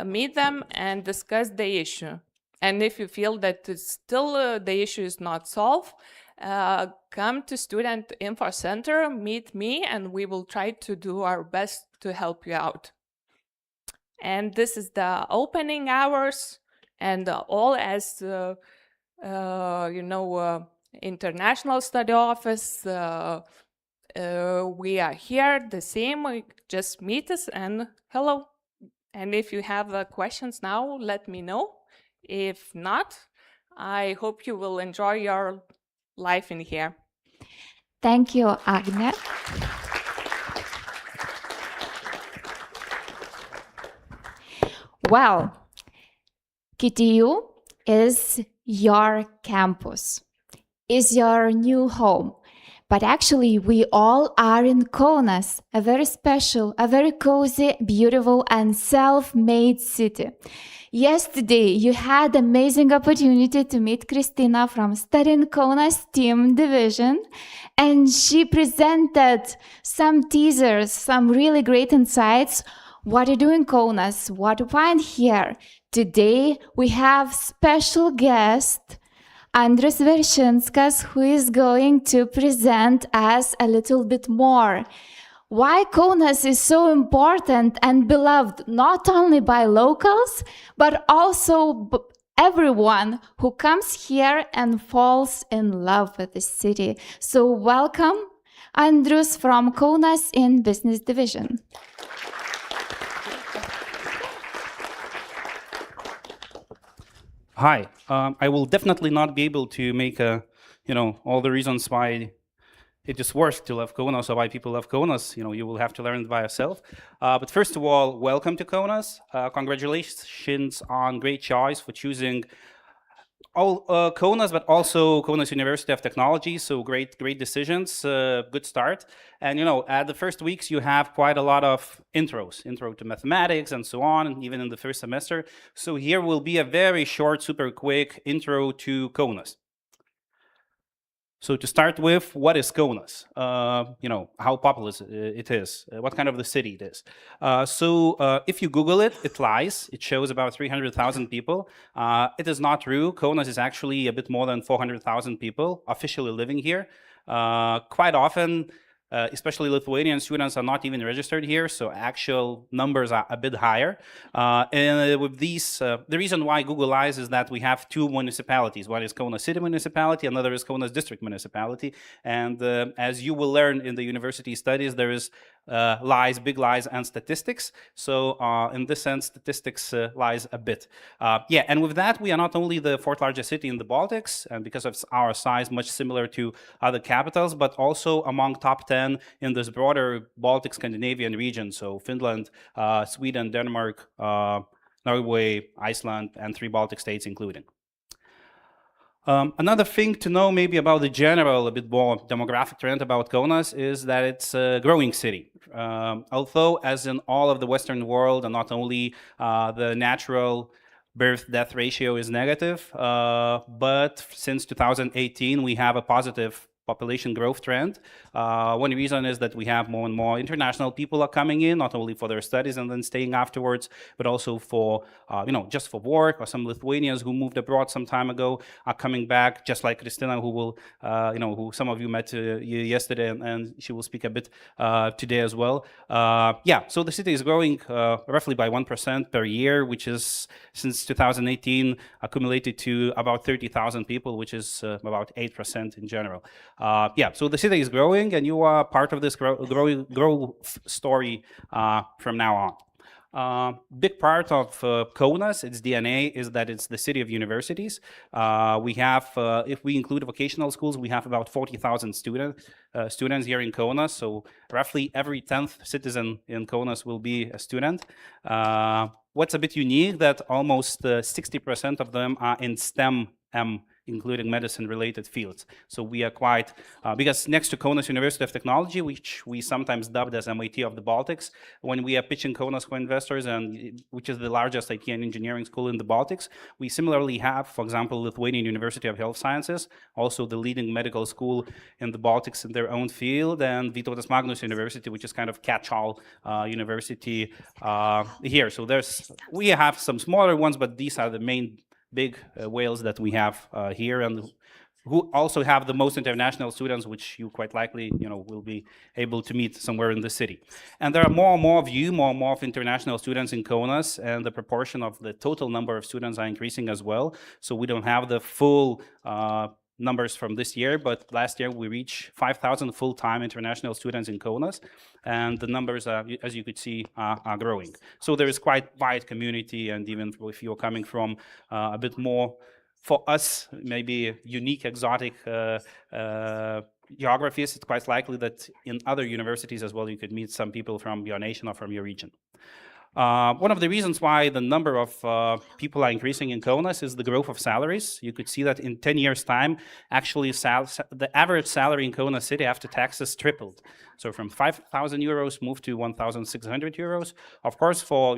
meet them and discuss the issue. And if you feel that it's still the issue is not solved, come to Student Infocentre, meet me, and we will try to do our best to help you out. And this is the opening hours, and all as international study office. We are here, the same. Just meet us and hello. And if you have questions now, let me know. If not, I hope you will enjoy your life in here. Thank you, Agnė. Well, KTU is your campus, is your new home. But actually, we all are in Kaunas, a very special, a very cozy, beautiful, and self-made city. Yesterday, you had amazing opportunity to meet Christina from Studying Kaunas Team Division, and she presented some teasers, some really great insights. What to do in Kaunas, what to find here. Today, we have special guest, Andrius Veršinskas, who is going to present us a little bit more. Why Kaunas is so important and beloved not only by locals, but also everyone who comes here and falls in love with the city. So welcome, Andrius from Kaunas in Business Division. Hi, I will definitely not be able to make all the reasons why it is worth to love Kaunas or why people love Kaunas. You will have to learn it by yourself. But first of all, welcome to Kaunas. Congratulations on great choice for choosing all Kaunas, but also Kaunas University of Technology. So great decisions, good start. And at the first weeks you have quite a lot of intro to mathematics and so on, and even in the first semester. So here will be a very short, super quick intro to Kaunas. So to start with, what is Kaunas? How populous it is, what kind of the city it is. If you Google it, it lies. It shows about 300,000 people. It is not true. Kaunas is actually a bit more than 400,000 people officially living here. Quite often, especially Lithuanian students are not even registered here, so actual numbers are a bit higher. And with these, the reason why Google lies is that we have two municipalities. One is Kaunas City Municipality, another is Kaunas District Municipality. And as you will learn in the university studies, there is lies, big lies, and statistics. So in this sense, statistics lies a bit. And with that, we are not only the fourth largest city in the Baltics, and because of our size, much similar to other capitals, but also among top 10 in this broader Baltic Scandinavian region. So Finland, Sweden, Denmark, Norway, Iceland, and 3 Baltic states including. Another thing to know maybe about the general, a bit more demographic trend about Kaunas is that it's a growing city. Although, as in all of the Western world, and not only the natural birth-death ratio is negative, but since 2018 we have a positive population growth trend. One reason is that we have more and more international people are coming in, not only for their studies and then staying afterwards, but also for, just for work, or some Lithuanians who moved abroad some time ago are coming back, just like Christina, who will, who some of you met yesterday, and she will speak a bit today as well. So the city is growing roughly by 1% per year, which is, since 2018, accumulated to about 30,000 people, which is about 8% in general. So the city is growing, and you are part of this growth story from now Big part of Kaunas, its DNA, is that it's the city of universities. We have, if we include vocational schools, we have about 40,000 students here in Kaunas. So roughly every 10th citizen in Kaunas will be a student. What's a bit unique that almost 60% of them are in STEM, including medicine-related fields. So we are quite, because next to Kaunas University of Technology, which we sometimes dubbed as MIT of the Baltics, when we are pitching Kaunas for investors, and which is the largest IT and engineering school in the Baltics, we similarly have, for example, Lithuanian University of Health Sciences, also the leading medical school in the Baltics in their own field, and Vytautas Magnus University, which is kind of catch-all university here. So we have some smaller ones, but these are the main big whales that we have here, and who also have the most international students, which you quite likely, will be able to meet somewhere in the city. And there are more and more of international students in Kaunas, and the proportion of the total number of students are increasing as well. So we don't have the full numbers from this year, but last year we reached 5,000 full-time international students in Kaunas, and the numbers, as you could see, are growing. So there is quite wide community, and even if you're coming from a bit more, for us, maybe unique, exotic geographies, it's quite likely that in other universities as well, you could meet some people from your nation or from your region. One of the reasons why the number of people are increasing in Kaunas is the growth of salaries. You could see that in 10 years' time, actually the average salary in Kaunas city after taxes tripled. So from 5,000 euros moved to 1,600 euros. Of course, for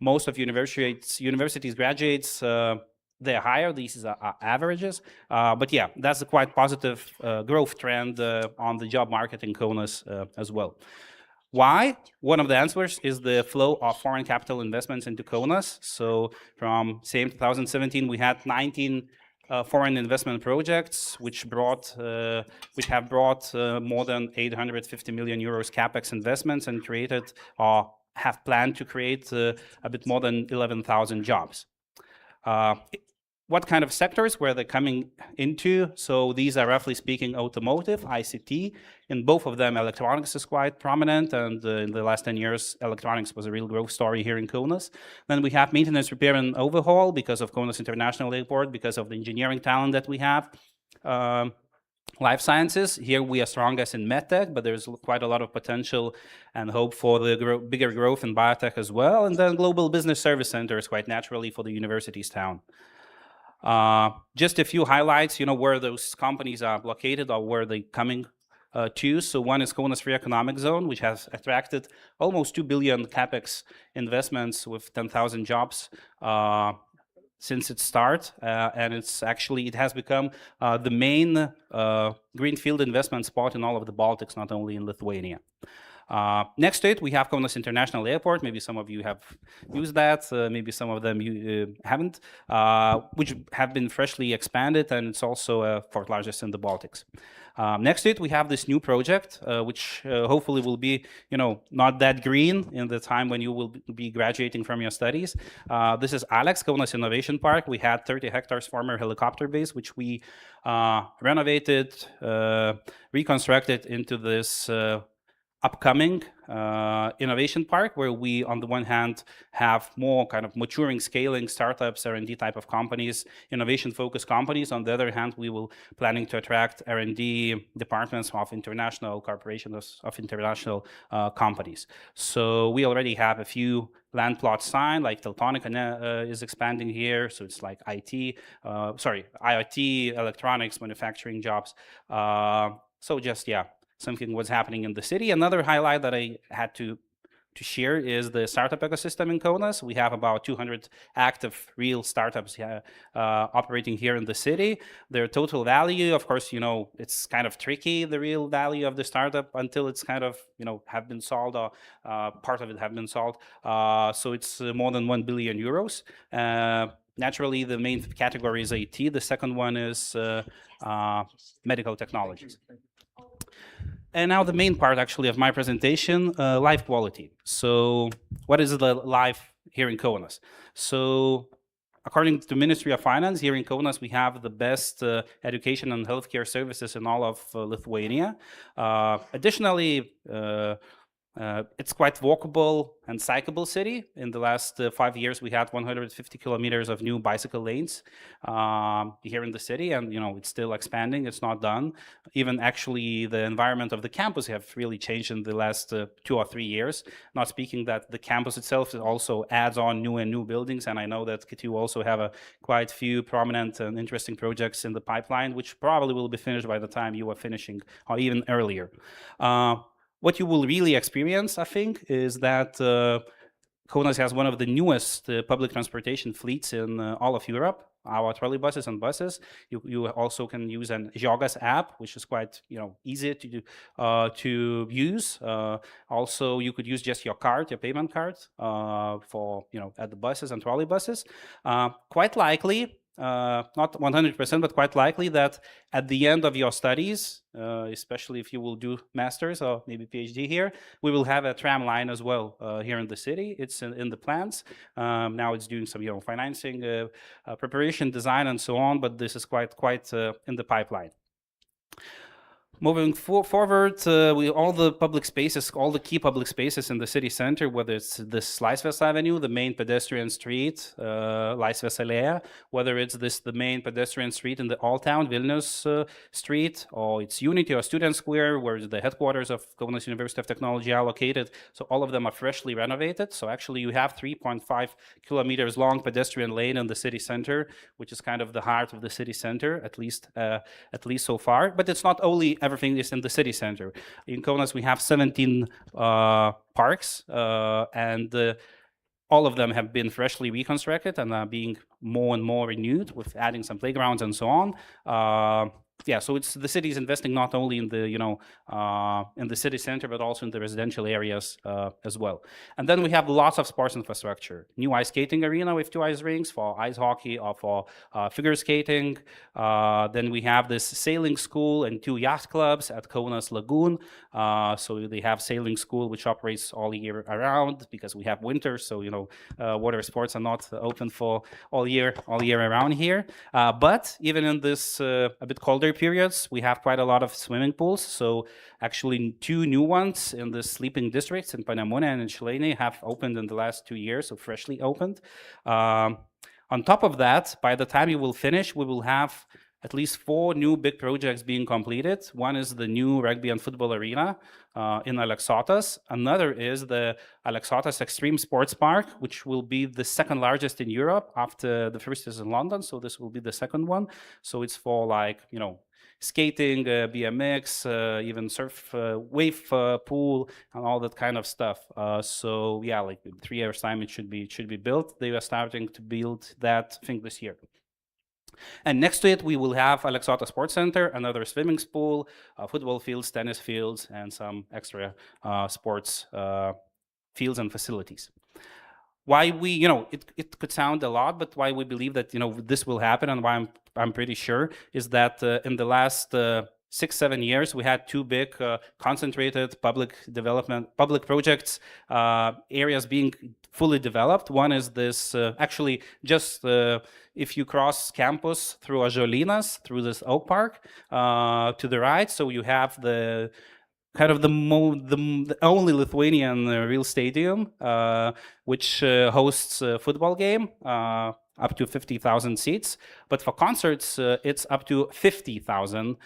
most of universities graduates, they're higher. These are averages. But yeah, that's a quite positive growth trend on the job market in Kaunas as well. Why? One of the answers is the flow of foreign capital investments into Kaunas. So from same 2017, we had 19 foreign investment projects, which have brought more than 850 million euros capex investments and created or have planned to create a bit more than 11,000 jobs. What kind of sectors were they coming into? So these are, roughly speaking, automotive, ICT. In both of them, electronics is quite prominent, and in the last 10 years, electronics was a real growth story here in Kaunas. Then we have maintenance, repair, and overhaul because of Kaunas International Airport, because of the engineering talent that we have. Life sciences, here we are strongest in medtech, but there's quite a lot of potential and hope for the bigger growth in biotech as well. And then global business service centers, quite naturally, for the university's town. Just a few highlights, where those companies are located or where they're coming to. So one is Kaunas Free Economic Zone, which has attracted almost 2 billion capex investments with 10,000 jobs since its start. And it has become the main greenfield investment spot in all of the Baltics, not only in Lithuania. Next to it, we have Kaunas International Airport. Maybe some of you have used that, maybe some of them you haven't, which have been freshly expanded, and it's also fourth largest in the Baltics. Next to it, we have this new project, which hopefully will be, not that green in the time when you will be graduating from your studies. This is Alex, Kaunas Innovation Park. We had 30 hectares former helicopter base, which we renovated, reconstructed into this upcoming innovation park, where we, on the one hand, have more kind of maturing, scaling startups, R&D type of companies, innovation-focused companies. On the other hand, we will planning to attract R&D departments of international corporations, of international companies. So we already have a few land plots signed, like Teltonika is expanding here. So it's like IoT, electronics, manufacturing jobs. So just, something was happening in the city. Another highlight that I had to share is the startup ecosystem in Kaunas. We have about 200 active real startups operating here in the city. Their total value, of course, it's kind of tricky, the real value of the startup, until it's kind of, have been sold, or part of it have been sold. So it's more than 1 billion euros. Naturally, the main category is IT. The second one is medical technologies. And now the main part, actually, of my presentation, life quality. So what is the life here in Kaunas? So according to the Ministry of Finance, here in Kaunas, we have the best education and healthcare services in all of Lithuania. Additionally, It's quite walkable and cyclable city. In the last 5 years, we had 150 kilometers of new bicycle lanes here in the city, and it's still expanding. It's not done. Even actually, the environment of the campus have really changed in the last 2 or 3 years. Not speaking that the campus itself also adds on new buildings, and I know that KTU also have quite few prominent and interesting projects in the pipeline, which probably will be finished by the time you are finishing, or even earlier. What you will really experience, I think, is that Kaunas has one of the newest public transportation fleets in all of Europe. Our trolley buses and buses. You also can use an Žiogas app, which is quite easy to use. Also, you could use just your card, your payment card, for at the buses and trolley buses. Quite likely. Not 100%, but quite likely that at the end of your studies, especially if you will do masters or maybe PhD here, we will have a tram line as well here in the city. It's in the plans. Now it's doing some financing, preparation, design, and so on. But this is quite in the pipeline. Moving forward, all the public spaces, all the key public spaces in the city center, whether it's this Laisvės Avenue, the main pedestrian street, Laisvės Alėja, whether it's the main pedestrian street in the Old Town, Vilnius street, or it's Unity or Student Square, where the headquarters of Kaunas University of Technology are located. So all of them are freshly renovated. So actually you have 3.5 kilometers long pedestrian lane in the city center, which is kind of the heart of the city center, at least so far. But it's not only everything is in the city center. In Kaunas, we have 17 parks, and all of them have been freshly reconstructed and are being more and more renewed, with adding some playgrounds and so on. So the city is investing not only in the city center, but also in the residential areas as well. And then we have lots of sports infrastructure. New ice skating arena with 2 ice rinks for ice hockey or for figure skating. Then we have this sailing school and 2 yacht clubs at Kaunas Lagoon. So they have sailing school which operates all year around because we have winter. So water sports are not open for all year around here. But even in this a bit colder periods, we have quite a lot of swimming pools. So actually 2 new ones in the sleeping districts in Panemunė and in Šilainiai have opened in the last 2 years, so freshly opened. On top of that, by the time you will finish, we will have at least 4 new big projects being completed. One is the new rugby and football arena in Aleksotas. Another is the Aleksotas Extreme Sports Park, which will be the second largest in Europe after the first is in London. So this will be the second one. So it's for skating, BMX, even surf, wave pool, and all that kind of stuff. So yeah, like in 3 years' time, it should be built. They are starting to build that, I think, this year. And next to it, we will have Aleksotas Sports Center, another swimming pool, football fields, tennis fields, and some extra sports fields and facilities. Why we, it could sound a lot, but why we believe that, this will happen, and why I'm pretty sure, is that in the last 6-7 years, we had 2 big concentrated public projects, areas being fully developed. One is this, actually, just if you cross campus through Ąžuolynas, through this Oak Park, to the right, so you have the kind of the only Lithuanian real stadium, which hosts a football game, up to 50,000 seats. But for concerts, it's up to 50,000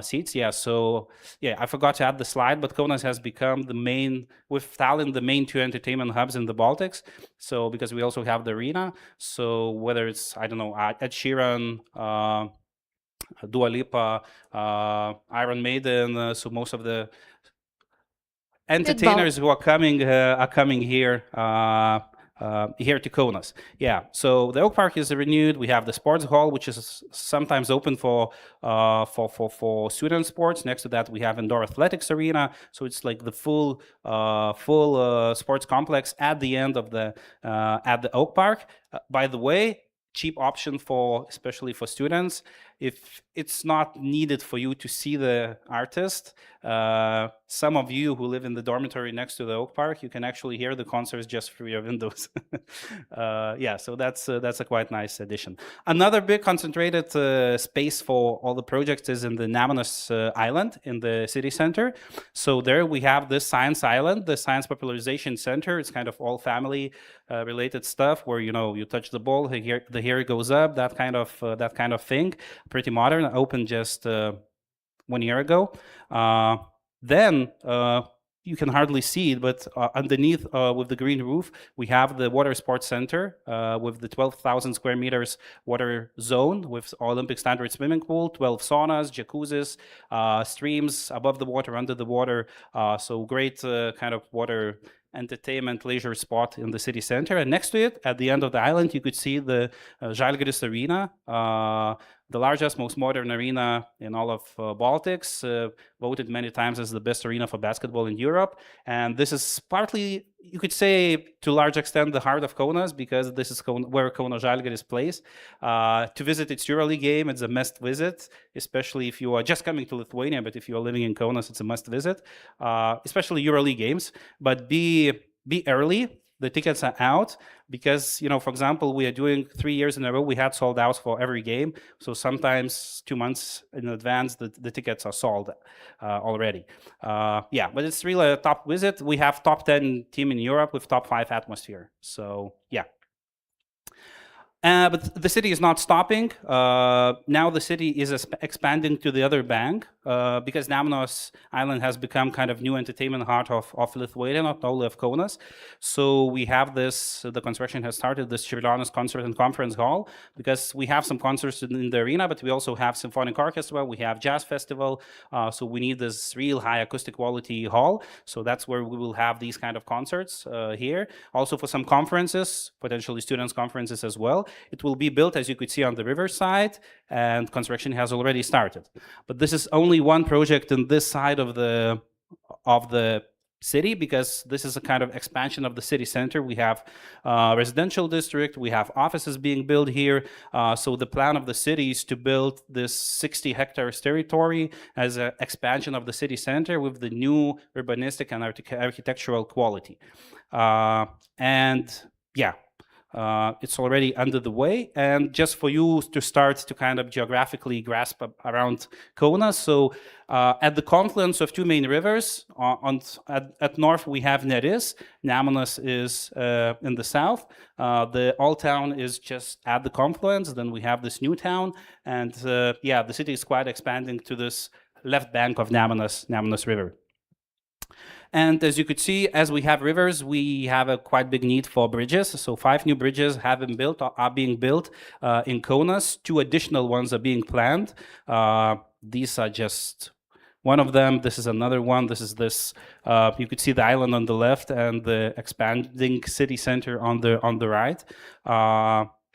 seats. Yeah, so yeah, I forgot to add the slide, but Kaunas has become with Tallinn, the main 2 entertainment hubs in the Baltics. So because we also have the arena. So whether it's, I don't know, Ed Sheeran, Dua Lipa, Iron Maiden, so most of the entertainers who are coming here here to Kaunas. Yeah, so the Oak Park is renewed. We have the sports hall, which is sometimes open for student sports. Next to that, we have indoor athletics arena. So it's like the full sports complex at the end of the Oak Park. By the way, cheap option especially for students. if it's not needed for you to see the artist, some of you who live in the dormitory next to the Oak Park, you can actually hear the concerts just through your windows. Yeah, so that's a quite nice addition. Another big concentrated space for all the projects is in the Nemunas Island in the city center. So there we have this science island, the Science Popularization Center. It's kind of all family related stuff where, you know, you touch the ball, the hair goes up, that kind of thing. Pretty modern, opened just 1 year ago. Then you can hardly see it, but underneath with the green roof, we have the Water Sports Center with the 12,000 square meters water zone with Olympic standard swimming pool, 12 saunas, jacuzzis, streams above the water, under the water. So great kind of water entertainment leisure spot in the city center. And next to it, at the end of the island, you could see the Žalgiris Arena, the largest, most modern arena in all of Baltics, voted many times as the best arena for basketball in Europe. And this is partly, you could say, to a large extent, the heart of Kaunas, because this is where Kaunas Žalgiris plays. To visit its EuroLeague game, it's a must visit, especially if you are just coming to Lithuania, but if you are living in Kaunas, it's a must visit, especially EuroLeague games. But be early. The tickets are out because, you know, for example, we are doing 3 years in a row, we had sold out for every game. So sometimes 2 months in advance, the tickets are sold already. Yeah, but it's really a top visit. We have top 10 team in Europe with top 5 atmosphere. So, yeah. But the city is not stopping. Now the city is expanding to the other bank because Nemunas Island has become kind of new entertainment heart of Lithuania, not only of Kaunas. So we have this, the construction has started, this Čiurlionis Concert and Conference Hall, because we have some concerts in the arena, but we also have symphonic orchestra, we have jazz festival. So we need this real high acoustic quality hall. So that's where we will have these kind of concerts here. Also for some conferences, potentially students' conferences as well. It will be built, as you could see, on the riverside, and construction has already started. But this is only one project in this side of the city, because this is a kind of expansion of the city center. We have residential district, we have offices being built here. So the plan of the city is to build this 60 hectares territory as an expansion of the city center with the new urbanistic and architectural quality. And yeah. It's already under the way, and just for you to start to kind of geographically grasp around Kaunas. So at the confluence of two main rivers, at north we have Neris, Nemunas is in the south, the old town is just at the confluence, then we have this new town, and yeah, the city is quite expanding to this left bank of Nemunas River. And as you could see, as we have rivers, we have a quite big need for bridges. So 5 new bridges have been built, are being built in Kaunas. 2 additional ones are being planned. These are just one of them. This is another one. This is this. You could see the island on the left and the expanding city center on the right.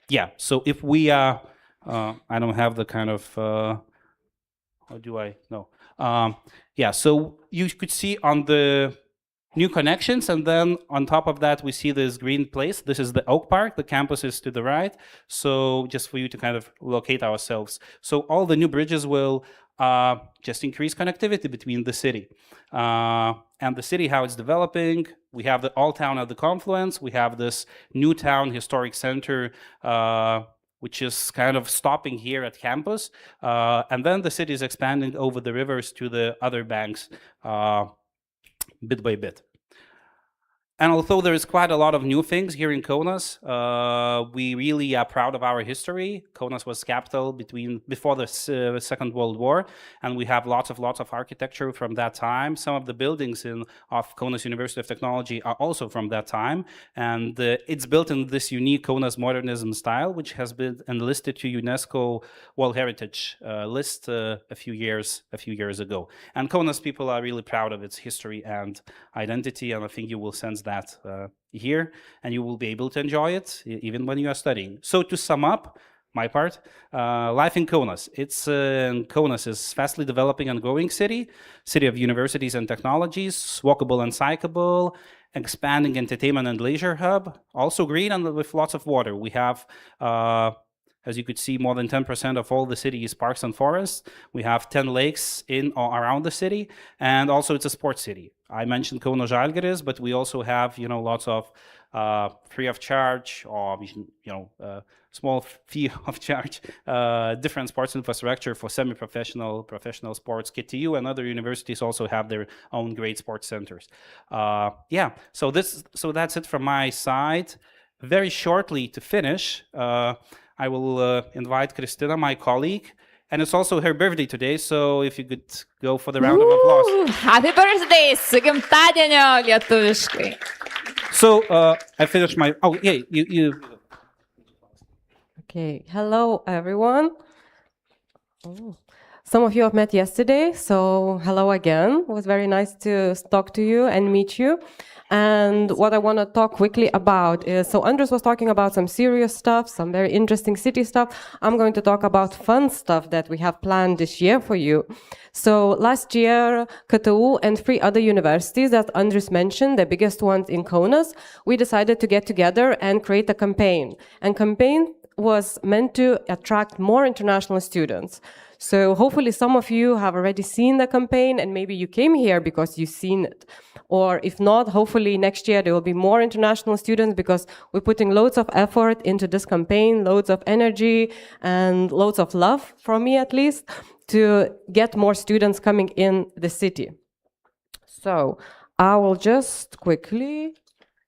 Yeah. So if we I don't have the kind of. How do I? No. Yeah, so you could see on the new connections, and then on top of that, we see this green place. This is the Oak Park. The campus is to the right. So just for you to kind of locate ourselves. So all the new bridges will just increase connectivity between the city. And the city, how it's developing. We have the old town at the confluence. We have this new town historic center, which is kind of stopping here at campus. And then the city is expanding over the rivers to the other banks bit by bit. And although there is quite a lot of new things here in Kaunas, we really are proud of our history. Kaunas was capital before the Second World War, and we have lots of architecture from that time. Some of the buildings of Kaunas University of Technology are also from that time, and it's built in this unique Kaunas modernism style, which has been enlisted to UNESCO World Heritage list a few years ago. And Kaunas people are really proud of its history and identity, and I think you will sense that here, and you will be able to enjoy it even when you are studying. So to sum up my part, life in Kaunas. Kaunas is fastly developing and growing city of universities and technologies, walkable and cyclable, expanding entertainment and leisure hub, also green and with lots of water. We have As you could see, more than 10% of all the city is parks and forests. We have 10 lakes in or around the city, and also it's a sports city. I mentioned Kauno Žalgiris, but we also have, lots of free of charge or, small fee of charge, different sports infrastructure for semi-professional, professional sports. KTU and other universities also have their own great sports centers. So that's it from my side. Very shortly to finish, I will invite Kristina, my colleague, and it's also her birthday today, so if you could go for the round of applause. Happy birthday! Su gimtadienio lietuviškai. So I finished my. Oh yeah, you. Okay. Hello, everyone. Oh. Some of you I've met yesterday, so hello again. It was very nice to talk to you and meet you. And what I want to talk quickly about is, so Andres was talking about some serious stuff, some very interesting city stuff. I'm going to talk about fun stuff that we have planned this year for you. So last year, KTU and 3 other universities that Andres mentioned, the biggest ones in Kaunas, we decided to get together and create a campaign. And campaign was meant to attract more international students. So hopefully some of you have already seen the campaign and maybe you came here because you've seen it. Or if not, hopefully next year there will be more international students because we're putting loads of effort into this campaign, loads of energy and loads of love, from me at least, to get more students coming in the city. So I will just quickly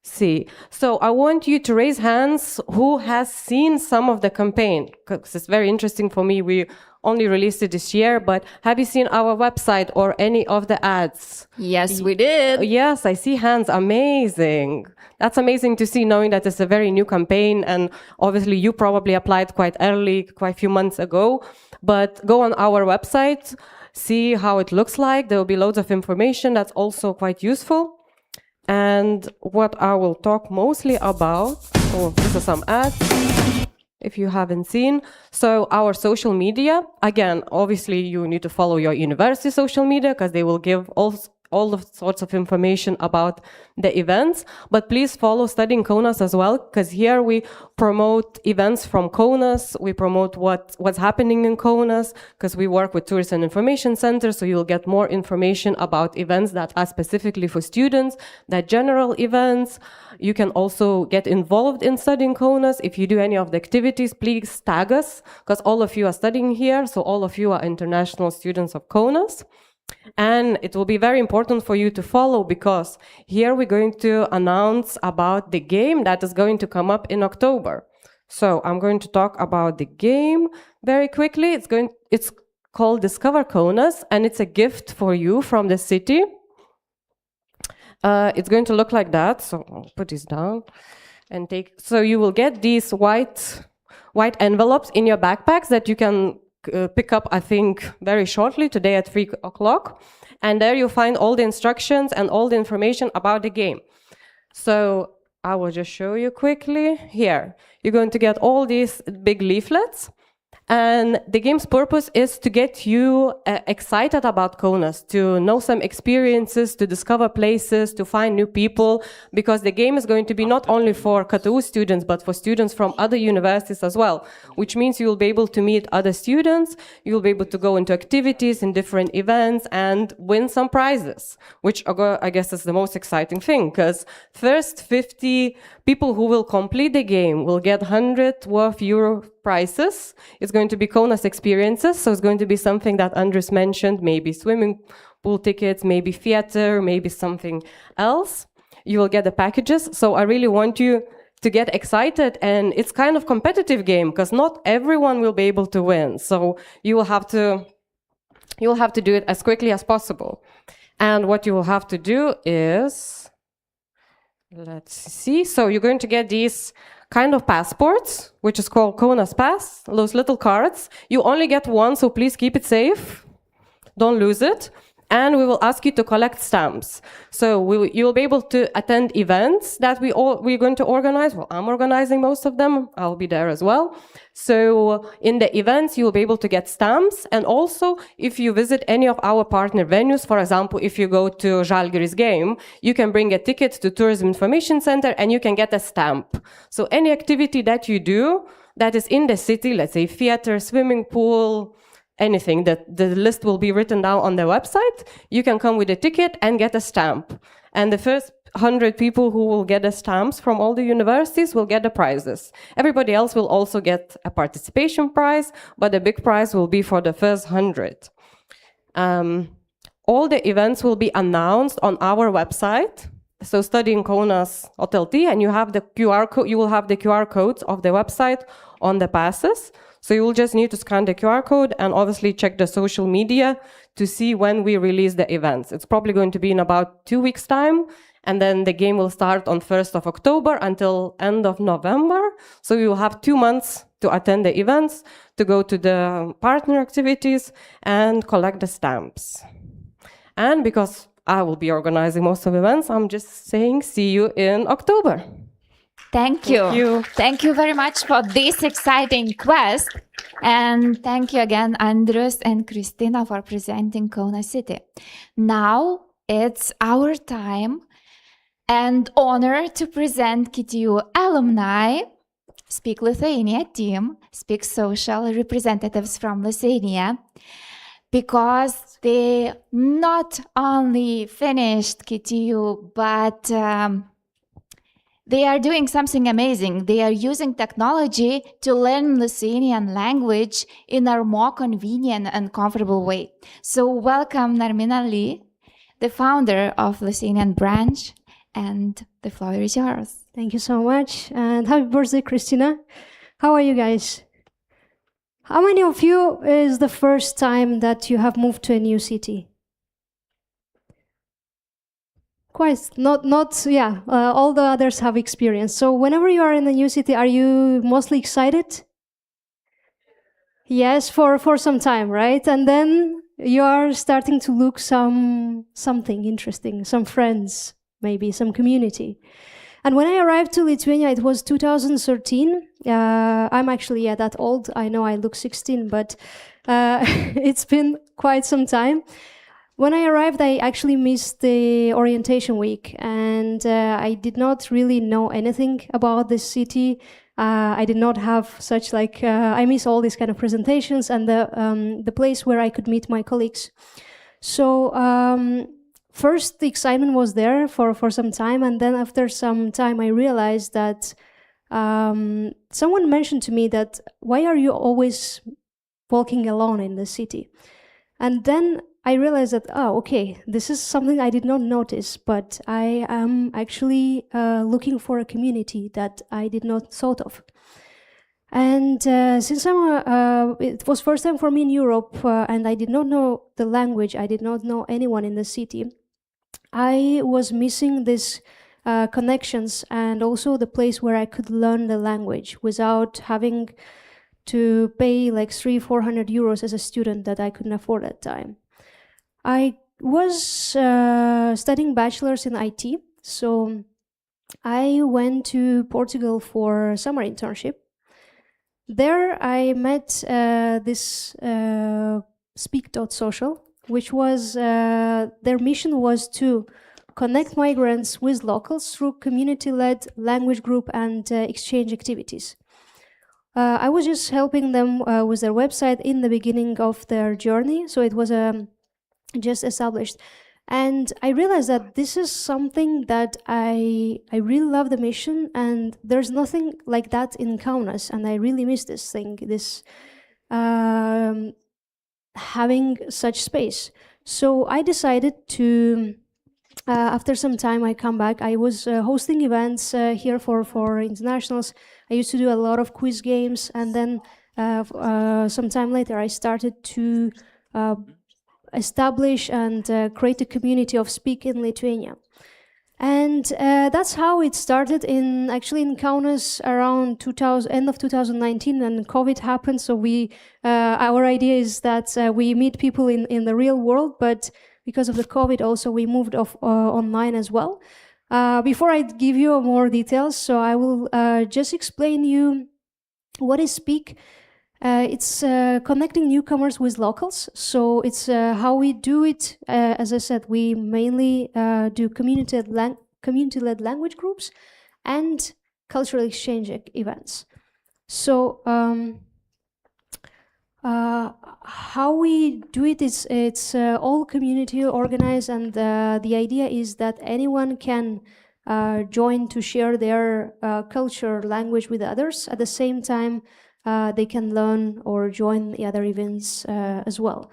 see. So I want you to raise hands who has seen some of the campaign, because it's very interesting for me. We only released it this year, but have you seen our website or any of the ads? Yes, we did. Yes, I see hands. Amazing. That's amazing to see, knowing that it's a very new campaign, and obviously you probably applied quite early, quite a few months ago, but go on our website, see how it looks like. There will be loads of information that's also quite useful. And what I will talk mostly about, these are some ads, if you haven't seen. So our social media, again, obviously you need to follow your university social media because they will give all the sorts of information about the events, but please follow Studying Kaunas as well, because here we promote events from Kaunas, we promote what's happening in Kaunas, because we work with Tourist and Information Center, so you'll get more information about events that are specifically for students, that general events. You can also get involved in Studying Kaunas. If you do any of the activities, please tag us, because all of you are studying here, so all of you are international students of Kaunas. And it will be very important for you to follow, because here we're going to announce about the game that is going to come up in October. So I'm going to talk about the game very quickly. It's called Discover Kaunas, and it's a gift for you from the city. It's going to look like that. So I'll put this down and so you will get these white envelopes in your backpacks that you can pick up, I think, very shortly, today at 3 o'clock. And there you'll find all the instructions and all the information about the game. So I will just show you quickly. Here, you're going to get all these big leaflets. And the game's purpose is to get you excited about Kaunas, to know some experiences, to discover places, to find new people, because the game is going to be not only for KTU students, but for students from other universities as well, which means you'll be able to meet other students, you'll be able to go into activities in different events and win some prizes, which I guess is the most exciting thing, because first 50 people who will complete the game will get 100 worth euro prizes. It's going to be Kaunas experiences, so it's going to be something that Andres mentioned, maybe swimming pool tickets, maybe theater, maybe something else. You will get the packages, so I really want you to get excited, and it's kind of competitive game because not everyone will be able to win, so you will have to do it as quickly as possible. And what you will have to do is, let's see, so you're going to get these kind of passports, which is called Kaunas Pass, those little cards. You only get one, so please keep it safe. Don't lose it. And we will ask you to collect stamps. So you'll be able to attend events that we're going to organize. Well, I'm organizing most of them. I'll be there as well. So in the events, you'll be able to get stamps. And also, if you visit any of our partner venues, for example, if you go to Žalgiris game, you can bring a ticket to Tourism Information Center and you can get a stamp. So any activity that you do, that is in the city, let's say theater, swimming pool, anything, that the list will be written down on the website. You can come with a ticket and get a stamp. And the first 100 people who will get the stamps from all the universities will get the prizes. Everybody else will also get a participation prize, but the big prize will be for the first 100. All the events will be announced on our website. So study in Kaunas.lt, and you have the QR code. You will have the QR codes of the website on the passes. So you will just need to scan the QR code and obviously check the social media to see when we release the events. It's probably going to be in about 2 weeks' time, and then the game will start on 1st of October until end of November. So you will have 2 months to attend the events, to go to the partner activities, and collect the stamps. And because I will be organizing most of the events, I'm just saying see you in October. Thank you. Thank you. Thank you very much for this exciting quest. And thank you again, Andrius and Kristina, for presenting Kaunas City. Now it's our time and honor to present KTU Alumni, Speak Lithuania team, Speak Social representatives from Lithuania, because they not only finished KTU, but they are doing something amazing. They are using technology to learn Lithuanian language in a more convenient and comfortable way. So welcome Narmina Lee, the founder of Lithuanian branch, and the floor is yours. Thank you so much, and happy birthday, Christina. How are you guys? How many of you is the first time that you have moved to a new city? Quite, all the others have experience. So whenever you are in a new city, are you mostly excited? Yes, for some time, right? And then you are starting to look something interesting, some friends, maybe some community. And when I arrived to Lithuania, it was 2013. I'm actually that old. I know I look 16, but it's been quite some time. When I arrived, I actually missed the orientation week, and I did not really know anything about this city. I did not have such I miss all these kind of presentations and the place where I could meet my colleagues. So first, the excitement was there for some time, and then after some time, I realized that someone mentioned to me that, why are you always walking alone in the city? And then I realized that, okay, this is something I did not notice, but I am actually looking for a community that I did not thought of. And since it was first time for me in Europe, and I did not know the language, I did not know anyone in the city, I was missing these connections and also the place where I could learn the language without having to pay 300-400 euros as a student that I couldn't afford at the time. I was studying bachelor's in IT, so I went to Portugal for a summer internship. There I met this Speak.social, which was, their mission was to connect migrants with locals through community-led language group and exchange activities. I was just helping them with their website in the beginning of their journey, so it was just established. And I realized that this is something that I really love the mission, and there's nothing like that in Kaunas, and I really miss this thing, this having such space. So I decided to, after some time I come back, I was hosting events here for internationals. I used to do a lot of quiz games, and then some time later I started to establish and create a community of Speak in Lithuania. And that's how it started actually in Kaunas around end of 2019, and COVID happened. So our idea is that we meet people in the real world, but because of the COVID also we moved online as well. Before I give you more details, so I will just explain you what is Speak. It's connecting newcomers with locals. So it's how we do it. As I said, we mainly do community-led language groups and cultural exchange events. So how we do it is it's all community organized, and the idea is that anyone can join to share their culture, language with others. At the same time, they can learn or join the other events as well.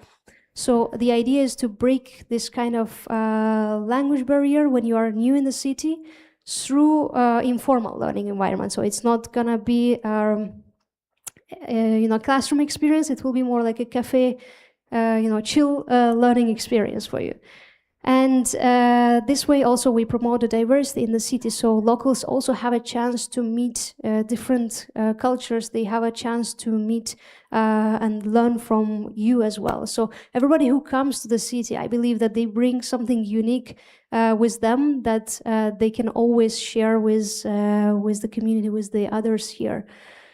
So the idea is to break this kind of language barrier when you are new in the city through informal learning environment. So it's not gonna be classroom experience. It will be more like a cafe, chill learning experience for you. And this way also we promote the diversity in the city. So locals also have a chance to meet different cultures. They have a chance to meet and learn from you as well. So everybody who comes to the city, I believe that they bring something unique with them that they can always share with the community, with the others here.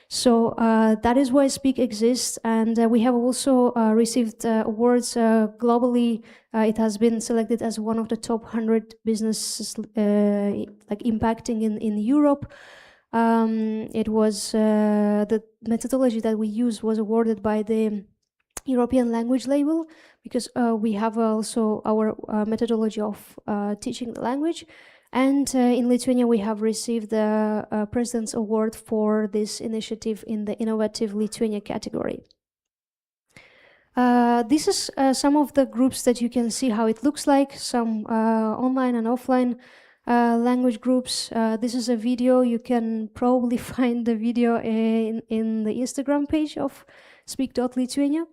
So that is why Speak exists, and we have also received awards globally. It has been selected as one of the top 100 businesses impacting in Europe. It was the methodology that we used was awarded by the European language label, because we have also our methodology of teaching the language. And in Lithuania, we have received the President's Award for this initiative in the Innovative Lithuania category. This is some of the groups that you can see how it looks like, some online and offline language groups. This is a video. You can probably find the video in the Instagram page of Speak.Lithuania.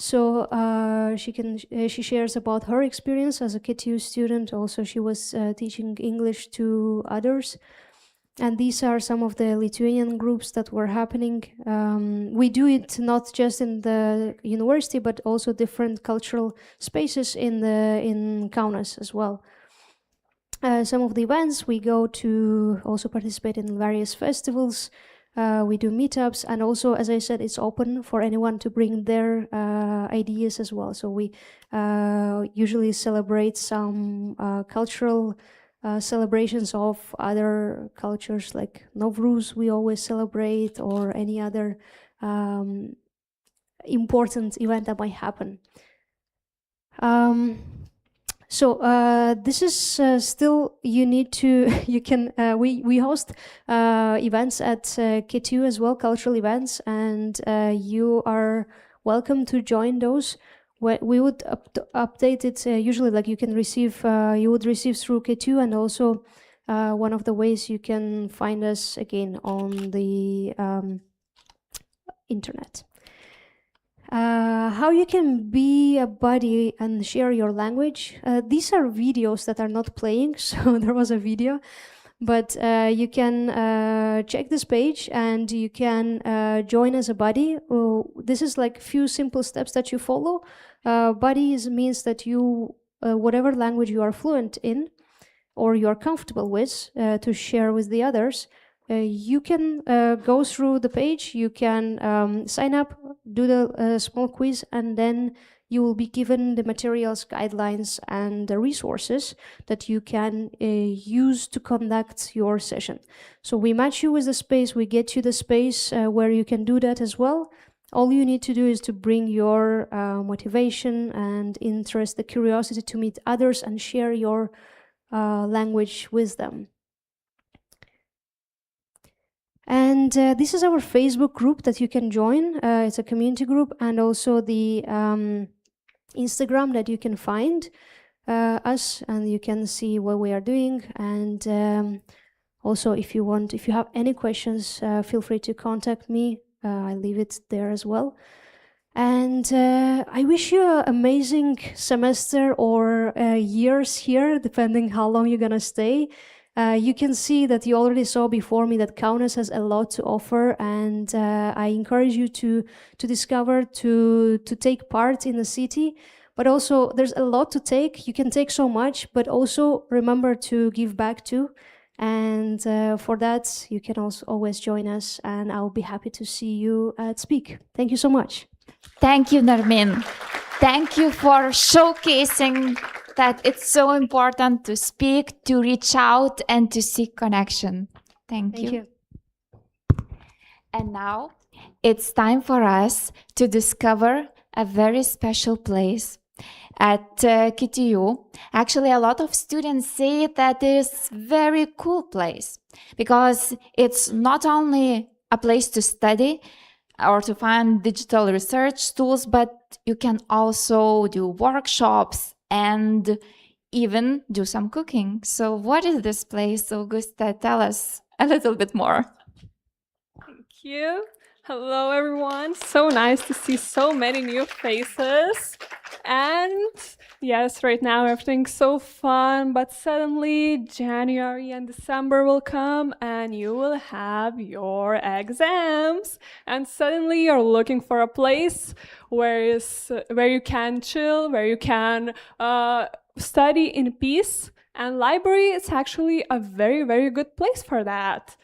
So she shares about her experience as a KTU student. Also, she was teaching English to others. And these are some of the Lithuanian groups that were happening. We do it not just in the university, but also different cultural spaces in Kaunas as well. Some of the events we go to also participate in various festivals. We do meetups, and also, as I said, it's open for anyone to bring their ideas as well. So we usually celebrate some cultural celebrations of other cultures, like Novruz we always celebrate, or any other important event that might happen. So this is still, we host events at KTU as well, cultural events, and you are welcome to join those. We would update it usually, like you would receive through KTU, and also one of the ways you can find us again on the internet. How you can be a buddy and share your language. These are videos that are not playing, so there was a video, but you can check this page and you can join as a buddy. This is like few simple steps that you follow. Buddies means that you, whatever language you are fluent in or you are comfortable with, to share with the others, you can go through the page, you can sign up, do the small quiz, and then you will be given the materials, guidelines, and the resources that you can use to conduct your session. So we match you with the space, we get you the space where you can do that as well. All you need to do is to bring your motivation and interest, the curiosity to meet others and share your language with them. And this is our Facebook group that you can join. It's a community group, and also the Instagram that you can find us, and you can see what we are doing. And also, if you have any questions, feel free to contact me. I leave it there as well. And I wish you an amazing semester or years here, depending how long you're gonna stay. You can see that you already saw before me that Kaunas has a lot to offer, and I encourage you to discover, to take part in the city. But also, there's a lot to take. You can take so much, but also remember to give back too. And for that, you can also always join us, and I'll be happy to see you at Speak. Thank you so much. Thank you, Narmin. Thank you for showcasing that it's so important to speak, to reach out, and to seek connection. Thank you. And now it's time for us to discover a very special place at KTU. Actually, a lot of students say that it is a very cool place because it's not only a place to study or to find digital research tools, but you can also do workshops and even do some cooking. So what is this place, Augusta? Tell us a little bit more. Thank you. Hello, everyone. So nice to see so many new faces. And yes, right now everything's so fun, but suddenly January and December will come and you will have your exams. And suddenly you're looking for a place where you can chill, where you can study in peace. And library is actually a very, very good place for that.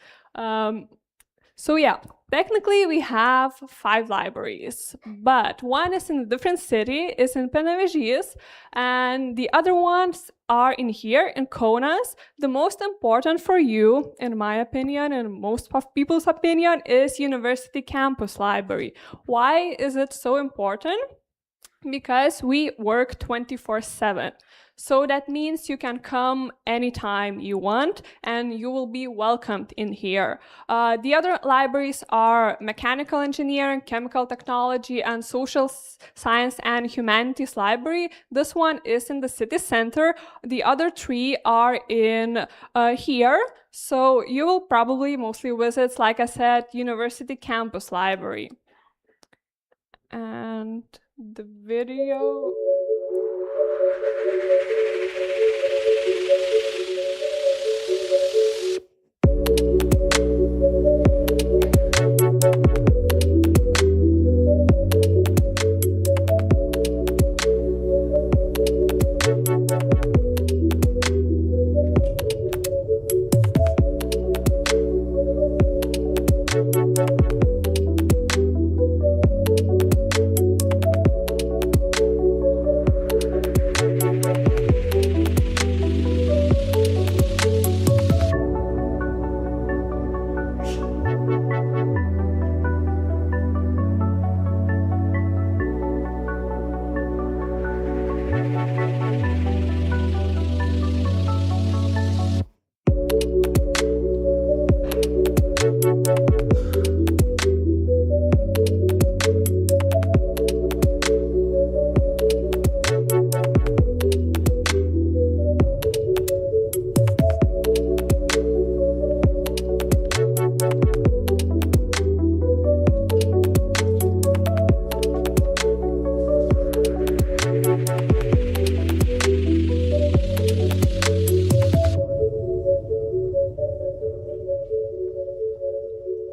So yeah, technically we have 5 libraries, but one is in a different city, is in Panevėžys, and the other ones are in here, in Kaunas. The most important for you, in my opinion, and most of people's opinion, is University Campus Library. Why is it so important? Because we work 24/7. So that means you can come anytime you want and you will be welcomed in here. The other libraries are mechanical engineering, chemical technology, and social science and humanities library. This one is in the city center. The other 3 are in here. So you will probably mostly visit, like I said, University Campus Library. And the video...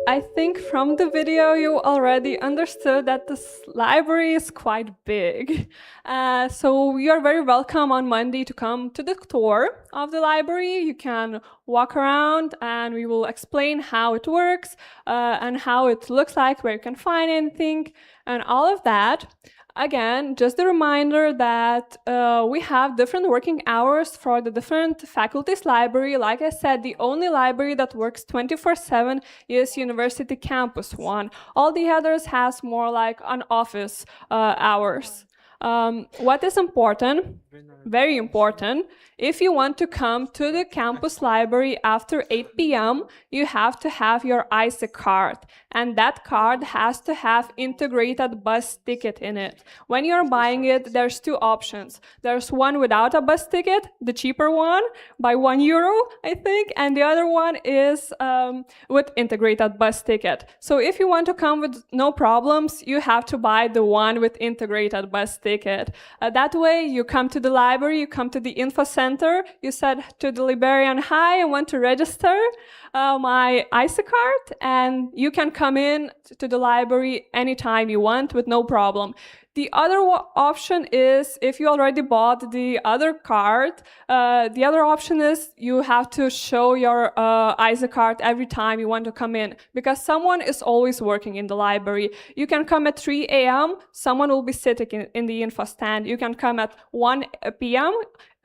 I think from the video you already understood that this library is quite big. So you're very welcome on Monday to come to the tour of the library. You can walk around and we will explain how it works and how it looks like, where you can find anything and all of that. Again, just a reminder that we have different working hours for the different faculties library. Like I said, the only library that works 24/7 is University Campus one. All the others has more like an office hours. What is important, very important, if you want to come to the campus library after 8 p.m., you have to have your ISA card. And that card has to have integrated bus ticket in it. When you're buying it, there's 2 options. There's one without a bus ticket, the cheaper one, by €1, I think, and the other one is with integrated bus ticket. So if you want to come with no problems, you have to buy the one with integrated bus ticket. That way, you come to the library, you come to the Infocentre, you said to the librarian, "Hi, I want to register my ISA card," and you can come in to the library anytime you want with no problem. The other option is, if you already bought the other card, the other option is you have to show your ISA card every time you want to come in, because someone is always working in the library. You can come at 3 a.m., someone will be sitting in the info stand. You can come at 1 p.m.,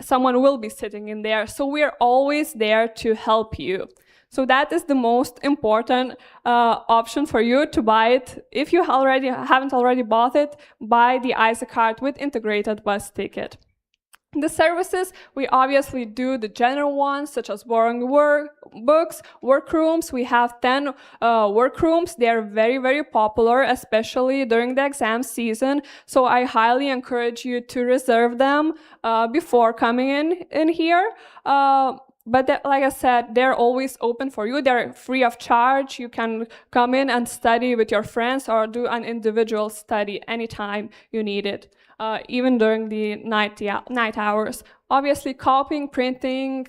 someone will be sitting in there. So we're always there to help you. So that is the most important option for you to buy it. If you haven't already bought it, buy the ISA card with integrated bus ticket. The services, we obviously do the general ones, such as borrowing books, workrooms. We have 10 workrooms. They are very, very popular, especially during the exam season. So I highly encourage you to reserve them before coming in here. But like I said, they're always open for you. They're free of charge. You can come in and study with your friends or do an individual study anytime you need it, even during the night hours. Obviously, copying, printing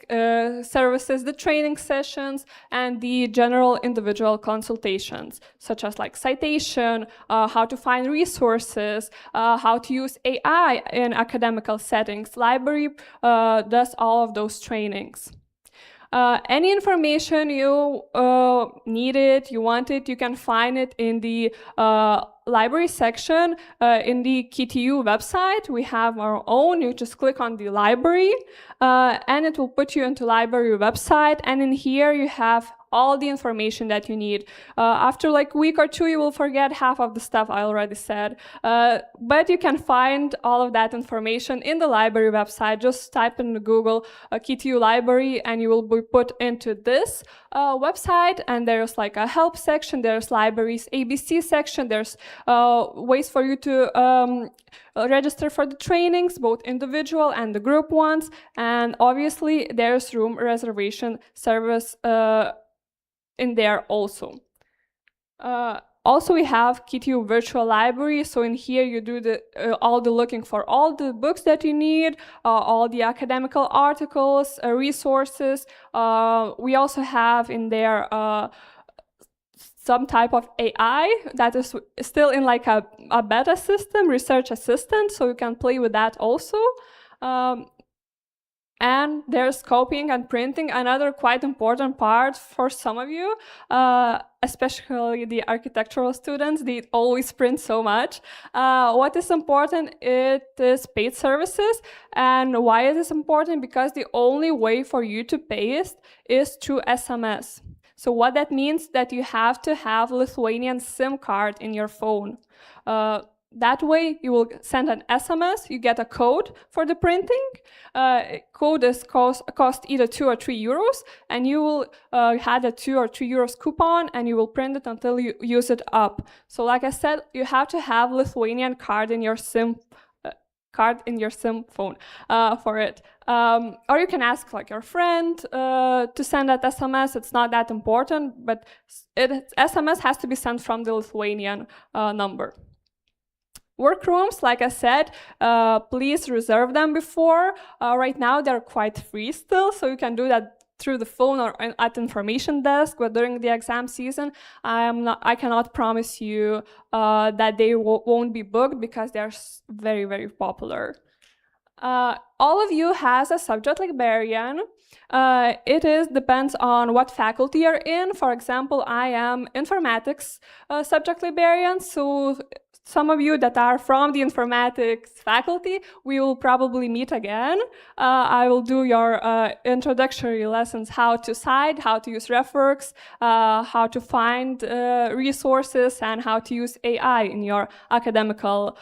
services, the training sessions, and the general individual consultations, such as like citation, how to find resources, how to use AI in academical settings. Library does all of those trainings. Any information you needed, you wanted, you can find it in the library section in the KTU website. We have our own. You just click on the library and it will put you into library website, and in here you have all the information that you need. After like a week or two, you will forget half of the stuff I already said. But you can find all of that information in the library website. Just type in Google KTU library and you will be put into this website, and there's like a help section, there's libraries ABC section, there's ways for you to register for the trainings, both individual and the group ones, and obviously there's room reservation service in there also. Also, we have KTU Virtual Library. So in here, you do all the looking for all the books that you need, all the academical articles, resources. We also have in there some type of AI that is still in like a beta system, research assistant. So you can play with that also. And there's copying and printing, another quite important part for some of you, especially the architectural students. They always print so much. What is important, it is paid services. And why is this important? Because the only way for you to pay it is through SMS. So what that means, that you have to have Lithuanian SIM card in your phone. That way, you will send an SMS, you get a code for the printing. Code is cost either 2 or 3 euros, and you will have a 2 or 3 euros coupon, and you will print it until you use it up. So like I said, you have to have Lithuanian card in your SIM phone for it. Or you can ask like your friend to send that SMS. It's not that important, but SMS has to be sent from the Lithuanian number. Workrooms, like I said, please reserve them before. Right now, they're quite free still, so you can do that through the phone or at information desk. But during the exam season, I cannot promise you that they won't be booked, because they're very, very popular. All of you has a subject librarian. It depends on what faculty you're in. For example, I am informatics subject librarian, so some of you that are from the informatics faculty, we will probably meet again. I will do your introductory lessons, how to cite, how to use RefWorks, how to find resources, and how to use AI in your academical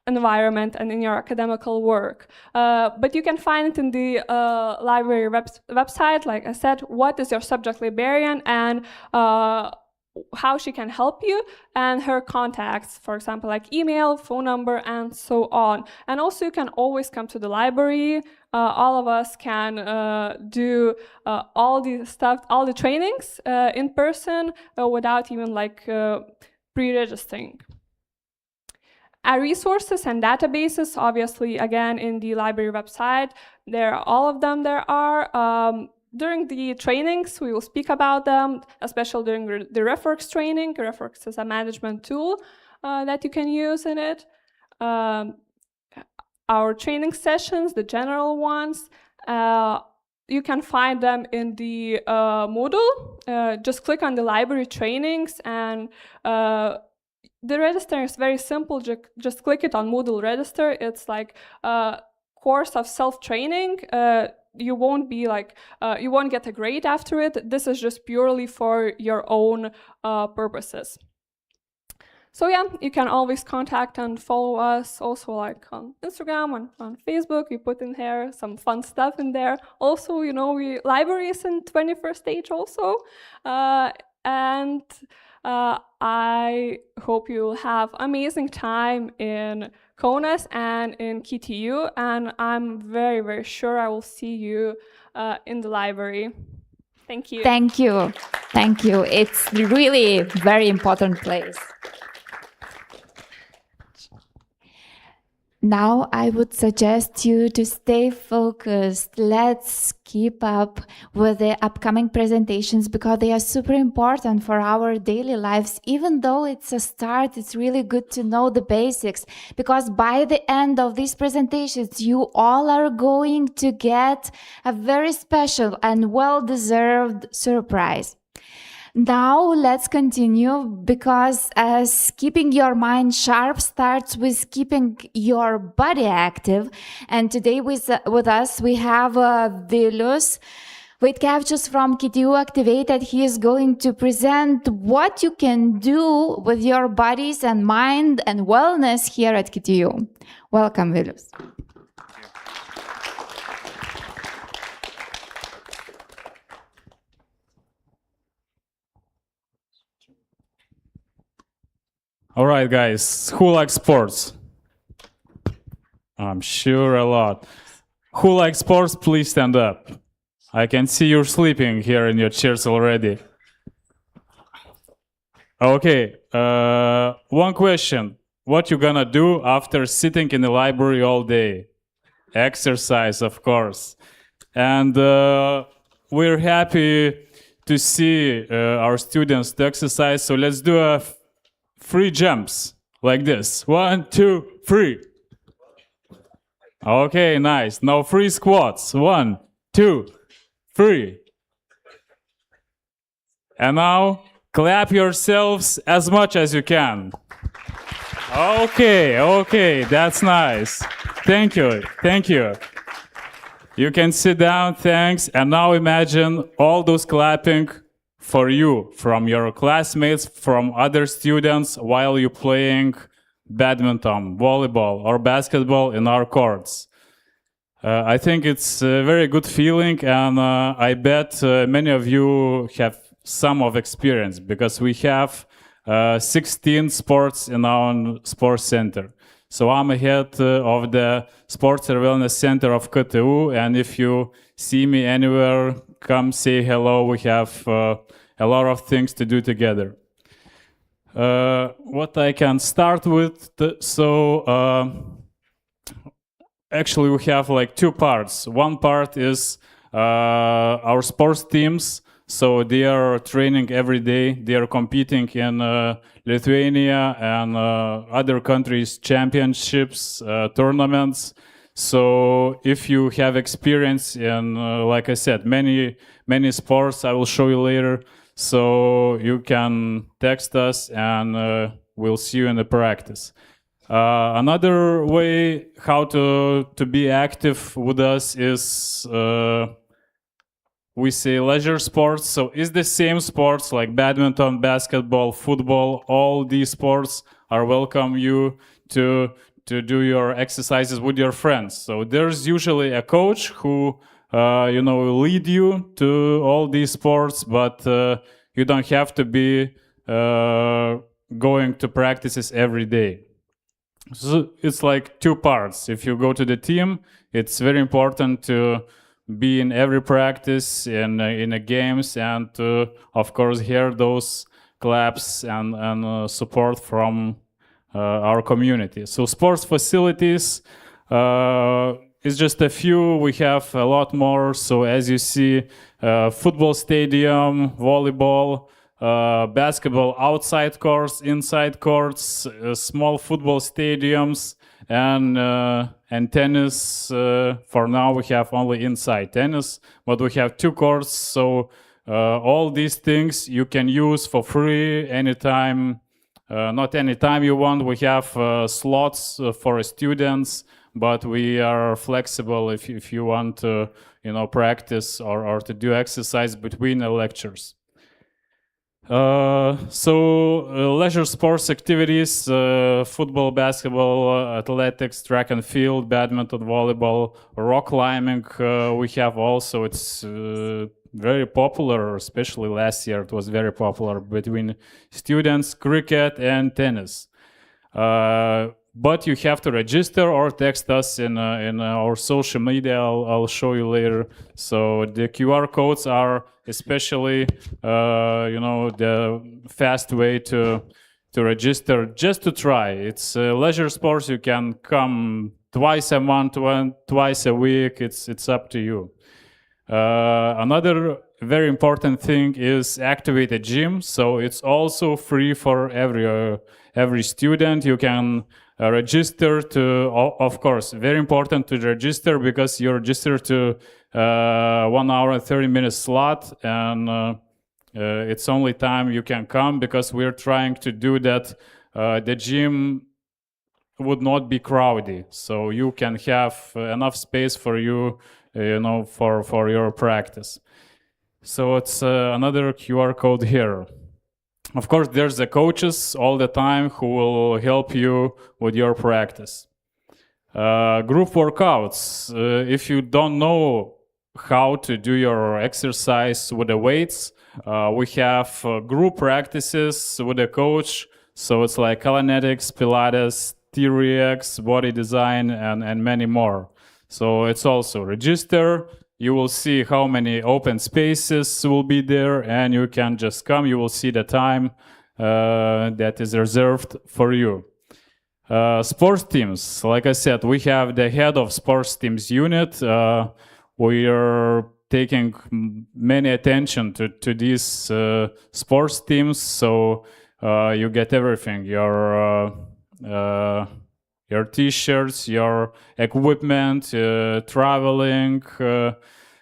environment and in your academical work. But you can find it in the library website. Like I said, what is your subject librarian, and how she can help you, and her contacts, for example, like email, phone number, and so on. And also, you can always come to the library. All of us can do all the stuff, all the trainings in person without even like pre-registering. Resources and databases, obviously, again, in the library website, all of them there are. During the trainings, we will speak about them, especially during the RefWorks training. RefWorks is a management tool that you can use in it. Our training sessions, the general ones, you can find them in the Moodle. Just click on the library trainings, and the register is very simple. Just click it on Moodle register. It's like a course of self-training. you won't be like, you won't get a grade after it. This is just purely for your own purposes. So yeah, you can always contact and follow us also like on Instagram and on Facebook. We put in here some fun stuff in there. Also, you know, library is in 21st stage also. And I hope you'll have amazing time in Kaunas and in KTU. And I'm very, very sure I will see you in the library. Thank you. Thank you. Thank you. It's really a very important place. Now I would suggest you to stay focused. Let's keep up with the upcoming presentations because they are super important for our daily lives. Even though it's a start, it's really good to know the basics because by the end of these presentations, you all are going to get a very special and well-deserved surprise. Now let's continue because as keeping your mind sharp starts with keeping your body active. And today with us we have Vilius Vaitkevičius from KTU Activated. He is going to present what you can do with your bodies and mind and wellness here at KTU. Welcome, Vilius. All right, guys, who likes sports? I'm sure a lot. Who likes sports, please stand up. I can see you're sleeping here in your chairs already. Okay, one question. What you gonna do after sitting in the library all day? Exercise, of course. And we're happy to see our students to exercise, so let's do a free jumps like this. 1, 2, 3. Okay, nice. Now free squats. 1, 2, 3. And now clap yourselves as much as you can. Okay, that's nice. Thank you. You can sit down, thanks. And now imagine all those clapping for you, from your classmates, from other students while you're playing badminton, volleyball, or basketball in our courts. I think it's a very good feeling, and I bet many of you have some of experience because we have 16 sports in our sports center. So I'm head of the Sports and Wellness Center of KTU, and if you see me anywhere, come say hello. We have a lot of things to do together. What I can start with, actually we have like two parts. One part is our sports teams. So they are training every day. They are competing in Lithuania and other countries' championships, tournaments. So if you have experience in, like I said, many sports, I will show you later. So you can text us and we'll see you in the practice. Another way how to be active with us is we say leisure sports. So it's the same sports like badminton, basketball, football. All these sports are welcome you to do your exercises with your friends. So there's usually a coach who will lead you to all these sports, but you don't have to be going to practices every day. So it's like two parts. If you go to the team, it's very important to be in every practice in the games and to, of course, hear those claps and support from our community. So sports facilities is just a few. We have a lot more. So as you see, football stadium, volleyball, basketball outside courts, inside courts, small football stadiums, and tennis. For now, we have only inside tennis, but we have 2 courts. So all these things you can use for free anytime. Not anytime you want. We have slots for students, but we are flexible if you want to, practice or to do exercise between the lectures. Leisure sports activities, football, basketball, athletics, track and field, badminton, volleyball, rock climbing we have also. It's very popular, especially last year it was very popular between students, cricket and tennis. But you have to register or text us in our social media. I'll show you later. So the QR codes are especially, the fast way to register, just to try. It's leisure sports. You can come twice a month, twice a week. It's up to you. Another very important thing is activate a gym. So it's also free for every student. You can register to, of course, very important to register because you register to 1 hour and 30 minutes slot, and it's only time you can come because we're trying to do that. The gym would not be crowded, so you can have enough space for you, for your practice. So it's another QR code here. Of course, there's the coaches all the time who will help you with your practice. Group workouts. If you don't know how to do your exercise with the weights, we have group practices with a coach. So it's like Kalanetics, Pilates, T-Rex, body design, and many more. So it's also register. You will see how many open spaces will be there, and you can just come. You will see the time that is reserved for you. Sports teams, like I said, we have the head of sports teams unit. We are taking many attention to these sports teams, so you get everything. Your t-shirts, your equipment, traveling,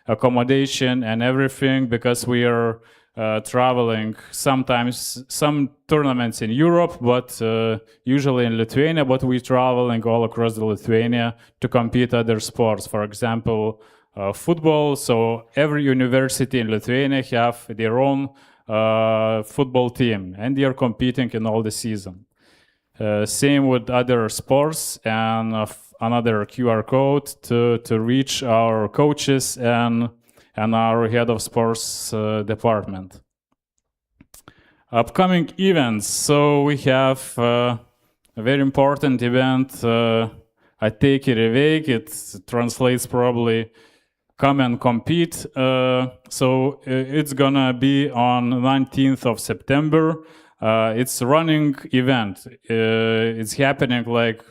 accommodation, and everything, because we are traveling sometimes some tournaments in Europe, but usually in Lithuania, but we're traveling all across the Lithuania to compete other sports. For example, football. So every university in Lithuania have their own football team, and they are competing in all the season. Same with other sports, and another QR code to reach our coaches and our head of sports department. Upcoming events. So we have a very important event, Ateik. It translates probably come and compete. So it's gonna be on 19th of September. It's a running event. It's happening like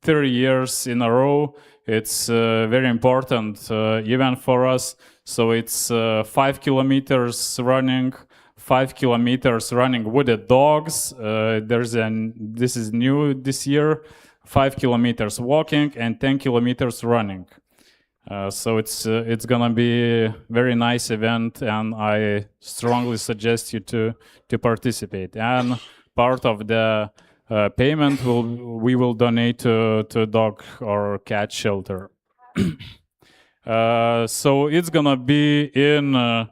30 years in a row. It's a very important event for us. So it's 5 kilometers running, 5 kilometers running with the dogs. This is new this year, 5 kilometers walking and 10 kilometers running. So it's gonna be a very nice event, and I strongly suggest you to participate. And part of the payment we will donate to dog or cat shelter. So it's gonna be in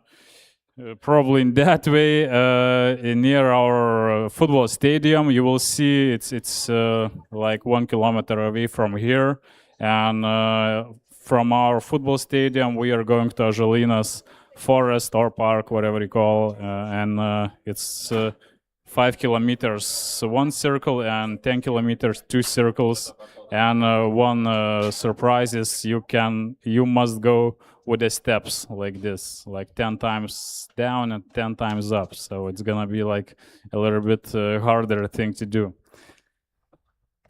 probably in that way near our football stadium. You will see it's like 1 kilometer away from here, and from our football stadium, we are going to Ąžuolynas forest or park, whatever you call, and it's 5 kilometers one circle and 10 kilometers 2 circles. And one surprise is you must go with the steps like this, like 10 times down and 10 times up. So it's gonna be like a little bit harder thing to do.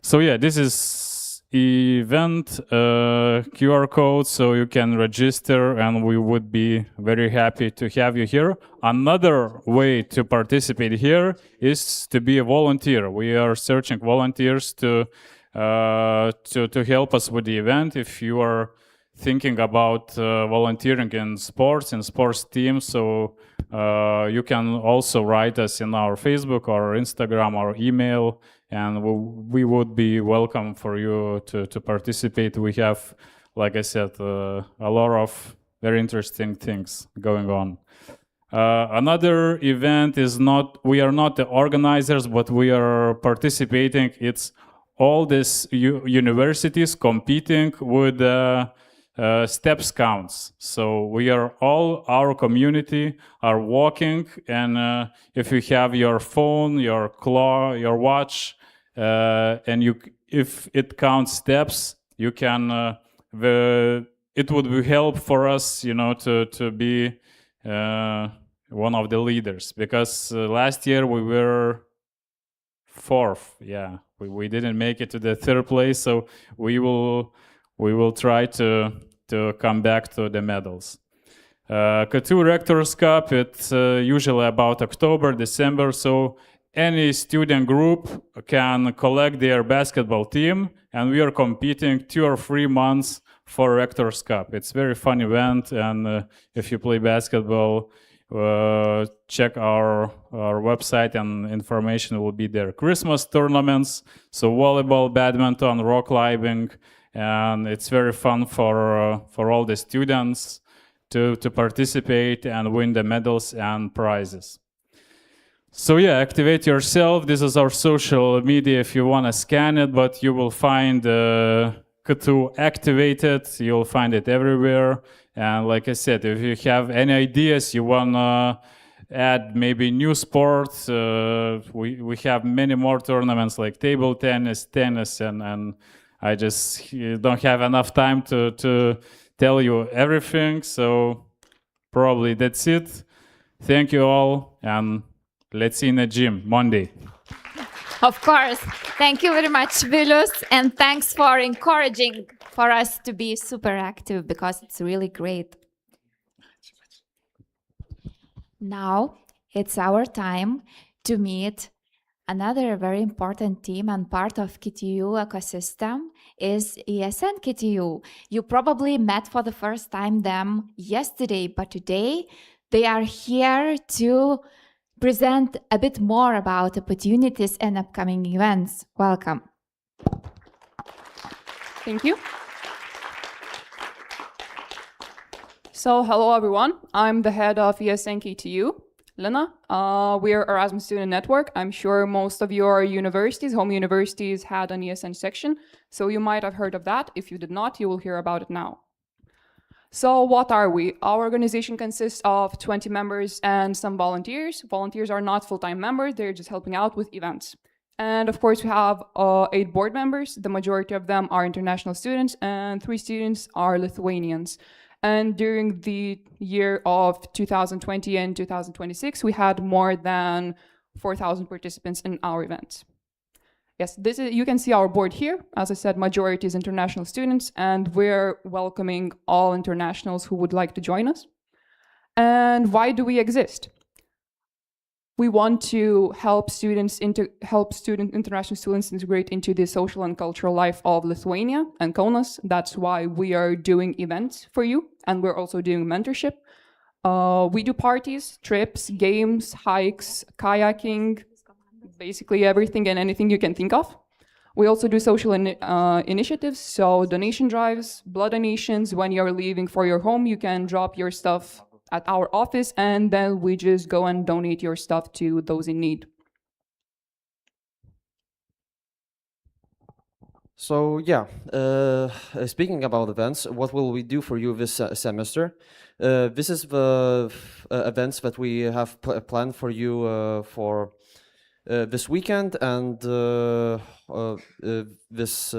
So yeah, this is event QR code, so you can register, and we would be very happy to have you here. Another way to participate here is to be a volunteer. We are searching volunteers to help us with the event. If you are thinking about volunteering in sports teams, so you can also write us in our Facebook or Instagram or email, and we would be welcome for you to participate. We have, like I said, a lot of very interesting things going on. Another event is we are not the organizers, but we are participating. It's all these universities competing with steps counts. So our community are walking, and if you have your phone, your claw, your watch, and if it counts steps, you can. It would be help for us, to be one of the leaders, because last year we were fourth. Yeah, we didn't make it to the third place, so we will try to come back to the medals. KTU Rector's Cup, it's usually about October, December, so any student group can collect their basketball team, and we are competing 2 or 3 months for Rector's Cup. It's a very fun event, and if you play basketball, check our website and information will be there. Christmas tournaments, so volleyball, badminton, rock climbing, and it's very fun for all the students to participate and win the medals and prizes. So yeah, activate yourself. This is our social media if you want to scan it, but you will find KTU activated. You'll find it everywhere. And like I said, if you have any ideas, you want to add maybe new sports, we have many more tournaments like table tennis, and I just don't have enough time to tell you everything. So probably that's it. Thank you all, and let's see in the gym Monday. Of course. Thank you very much, Vilius, and thanks for encouraging for us to be super active, because it's really great. Now it's our time to meet another very important team, and part of KTU ecosystem is ESN KTU. You probably met for the first time them yesterday, but today they are here to present a bit more about opportunities and upcoming events. Welcome. Thank you. So, hello everyone. I'm the head of ESN KTU, Lina. We're Erasmus Student Network. I'm sure most of your universities, home universities, had an ESN section, so you might have heard of that. If you did not, you will hear about it now. So what are we? Our organization consists of 20 members and some volunteers. Volunteers are not full-time members, they're just helping out with events. And of course, we have 8 board members. The majority of them are international students, and 3 students are Lithuanians. And during the year of 2020 and 2026, we had more than 4,000 participants in our events. Yes, you can see our board here. As I said, majority is international students, and we're welcoming all internationals who would like to join us. And why do we exist? We want to help international students integrate into the social and cultural life of Lithuania and Kaunas. That's why we are doing events for you, and we're also doing mentorship. We do parties, trips, games, hikes, kayaking, basically everything and anything you can think of. We also do social initiatives, so donation drives, blood donations. When you're leaving for your home, you can drop your stuff at our office, and then we just go and donate your stuff to those in need. So yeah, speaking about events, what will we do for you this semester? This is the events that we have planned for you for this weekend and this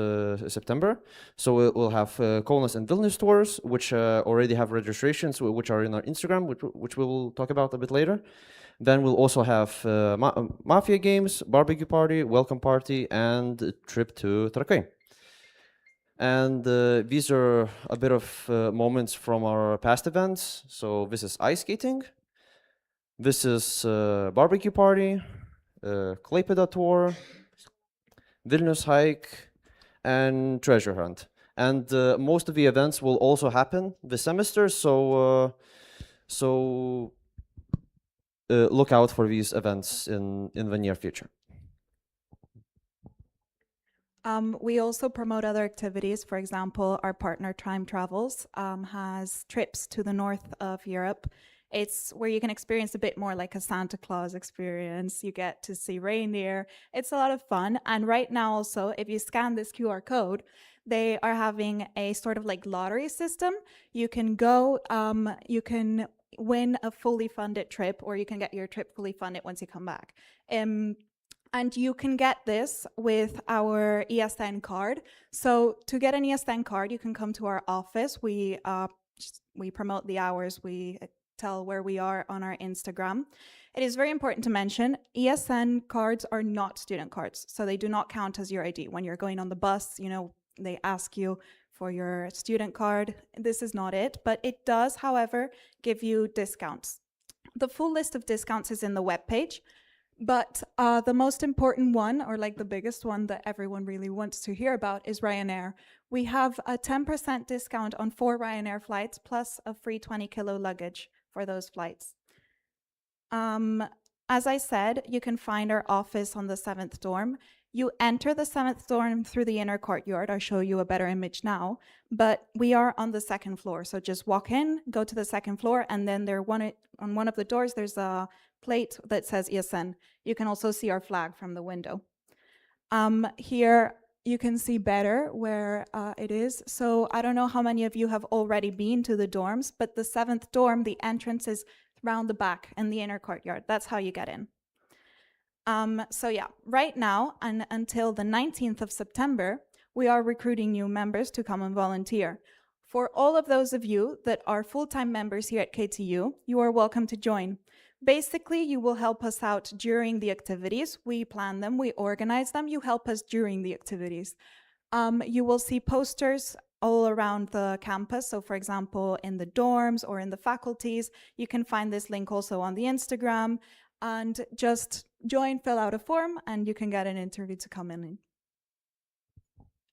September. So we'll have Kaunas and Vilnius tours, which already have registrations, which are in our Instagram, which we will talk about a bit later. Then we'll also have mafia games, barbecue party, welcome party, and trip to Trakai. And these are a bit of moments from our past events. So this is ice skating. This is barbecue party. Klaipėda tour, Vilnius hike, and treasure hunt. And most of the events will also happen this semester, so look out for these events in the near future. We also promote other activities. For example, our partner Time Travels has trips to the north of Europe. It's where you can experience a bit more like a Santa Claus experience. You get to see reindeer. It's a lot of fun. And right now also, if you scan this QR code, they are having a sort of like lottery system. You can go, you can win a fully funded trip, or you can get your trip fully funded once you come back. And you can get this with our ESN card. So to get an ESN card, you can come to our office. We promote the hours. We tell where we are on our Instagram. It is very important to mention, ESN cards are not student cards, so they do not count as your ID. When you're going on the bus, you know, they ask you for your student card. This is not it, but it does, however, give you discounts. The full list of discounts is in the webpage, but the most important one, or like the biggest one that everyone really wants to hear about, is Ryanair. We have a 10% discount on 4 Ryanair flights, plus a free 20-kilo luggage for those flights. As I said, you can find our office on the 7th dorm. You enter the 7th dorm through the inner courtyard. I'll show you a better image now, but we are on the 2nd floor. So just walk in, go to the 2nd floor, and then on one of the doors, there's a plate that says ESN. You can also see our flag from the window. Here, you can see better where it is. So I don't know how many of you have already been to the dorms, but the 7th dorm, the entrance is round the back in the inner courtyard. That's how you get in. So yeah, right now and until the 19th of September, we are recruiting new members to come and volunteer. For all of those of you that are full-time members here at KTU, you are welcome to join. Basically, you will help us out during the activities. We plan them, we organize them, you help us during the activities. You will see posters all around the campus. So for example, in the dorms or in the faculties, you can find this link also on the Instagram, and just join, fill out a form, and you can get an interview to come in.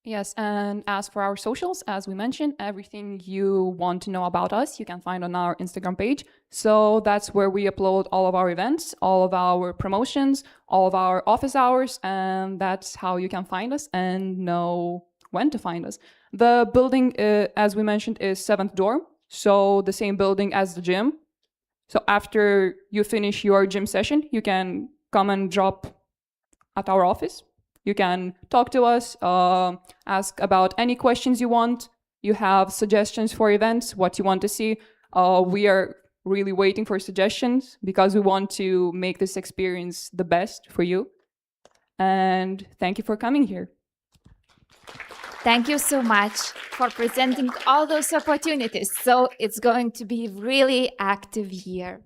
Yes, and as for our socials, as we mentioned, everything you want to know about us, you can find on our Instagram page. So that's where we upload all of our events, all of our promotions, all of our office hours, and that's how you can find us and know when to find us. The building, as we mentioned, is 7th dorm, so the same building as the gym. So after you finish your gym session, you can come and drop at our office. You can talk to us, ask about any questions you want. You have suggestions for events, what you want to see. We are really waiting for suggestions because we want to make this experience the best for you. And thank you for coming here. Thank you so much for presenting all those opportunities. So it's going to be really active year.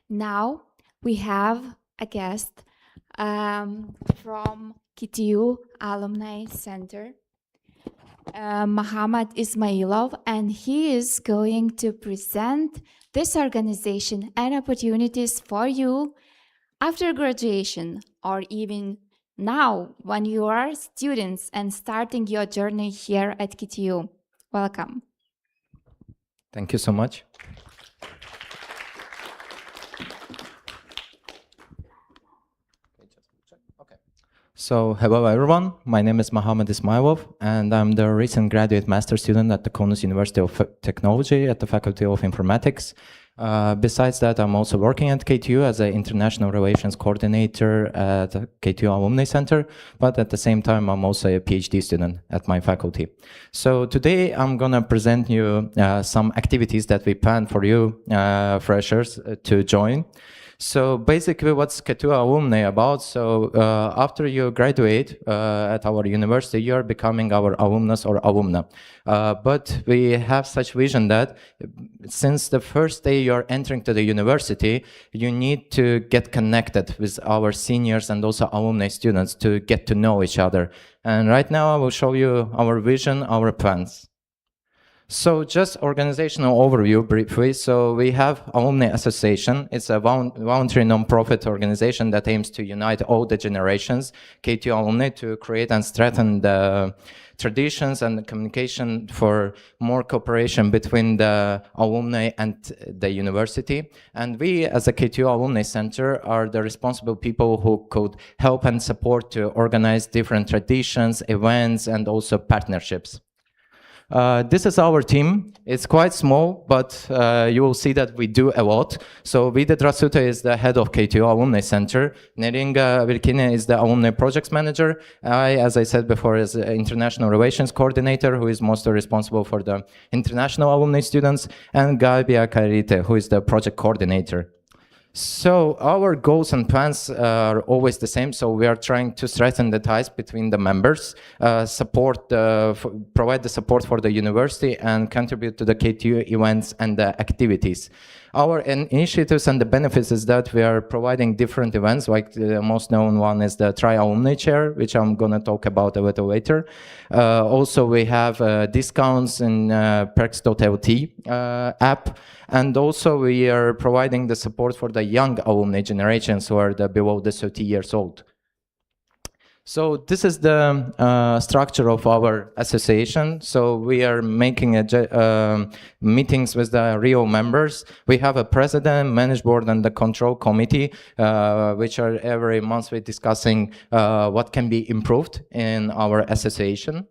Now we have a guest from KTU Alumni Center, Muhammad Ismailov, and he is going to present this organization and opportunities for you after graduation, or even now when you are students and starting your journey here at KTU. Welcome. Thank you so much. So, hello everyone, my name is Muhammad Ismailov, and I'm the recent graduate master student at the Kaunas University of Technology at the Faculty of Informatics. Besides that, I'm also working at KTU as an international relations coordinator at the KTU Alumni Center, but at the same time, I'm also a PhD student at my faculty. So today, I'm gonna present you some activities that we plan for you freshers to join. So basically, what's KTU Alumni about? So after you graduate at our university, you're becoming our alumnus or alumna. But we have such vision that since the first day you're entering to the university, you need to get connected with our seniors and also alumni students to get to know each other. And right now, I will show you our vision, our plans. So just organizational overview briefly. So we have Alumni Association. It's a voluntary non-profit organization that aims to unite all the generations, KTU alumni, to create and strengthen the traditions and the communication for more cooperation between the alumni and the university. And we, as a KTU Alumni Center, are the responsible people who could help and support to organize different traditions, events, and also partnerships. This is our team. It's quite small, but you will see that we do a lot. So Vida Drasuta is the head of KTU Alumni Center. Neringa Virkine is the Alumni Projects Manager. I, as I said before, is the International Relations Coordinator, who is mostly responsible for the international alumni students, and Gabia Karite, who is the Project Coordinator. So our goals and plans are always the same. So we are trying to strengthen the ties between the members, provide the support for the university, and contribute to the KTU events and the activities. Our initiatives and the benefits is that we are providing different events, like the most known one is the Tri-Alumni Chair, which I'm going to talk about a little later. Also, we have discounts in perks.lt app, and also we are providing the support for the young alumni generations who are below the 30 years old. So this is the structure of our association. So we are making meetings with the real members. We have a president, management board, and the control committee, which are every month we're discussing what can be improved in our association.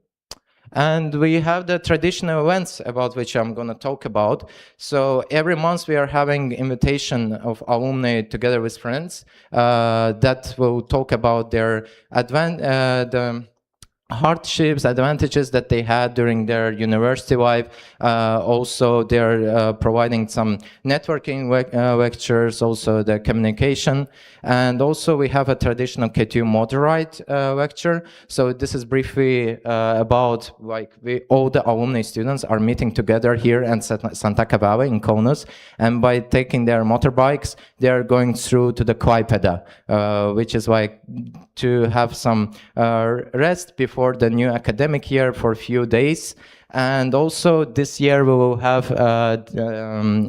And we have the traditional events about which I'm going to talk about. So every month we are having invitation of alumni together with friends that will talk about their the hardships, advantages that they had during their university life. Also, they're providing some networking lectures, also the communication. And also we have a traditional KTU Moderate lecture. So this is briefly about like all the alumni students are meeting together here in Santaka Valley in Kaunas. And by taking their motorbikes, they are going through to the Klaipėda, which is like to have some rest before the new academic year for a few days. And also this year we will have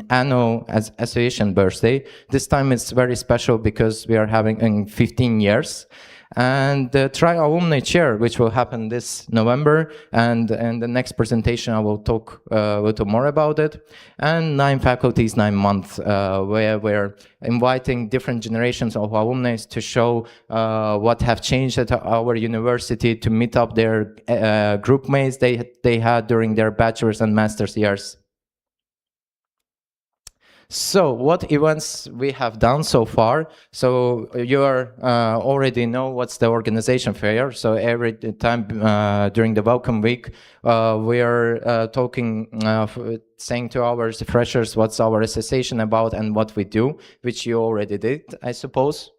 annual association birthday. This time it's very special because we are having 15 years. And the Tri-Alumni Chair, which will happen this November, and in the next presentation I will talk a little more about it. And 9 faculties, 9 months, where we're inviting different generations of alumni to show what have changed at our university, to meet up their group mates they had during their bachelor's and master's years. So what events we have done so far? So you already know what's the organization fair. So every time during the welcome week, we are talking, saying to our freshers what's our association about and what we do, which you already did, I suppose.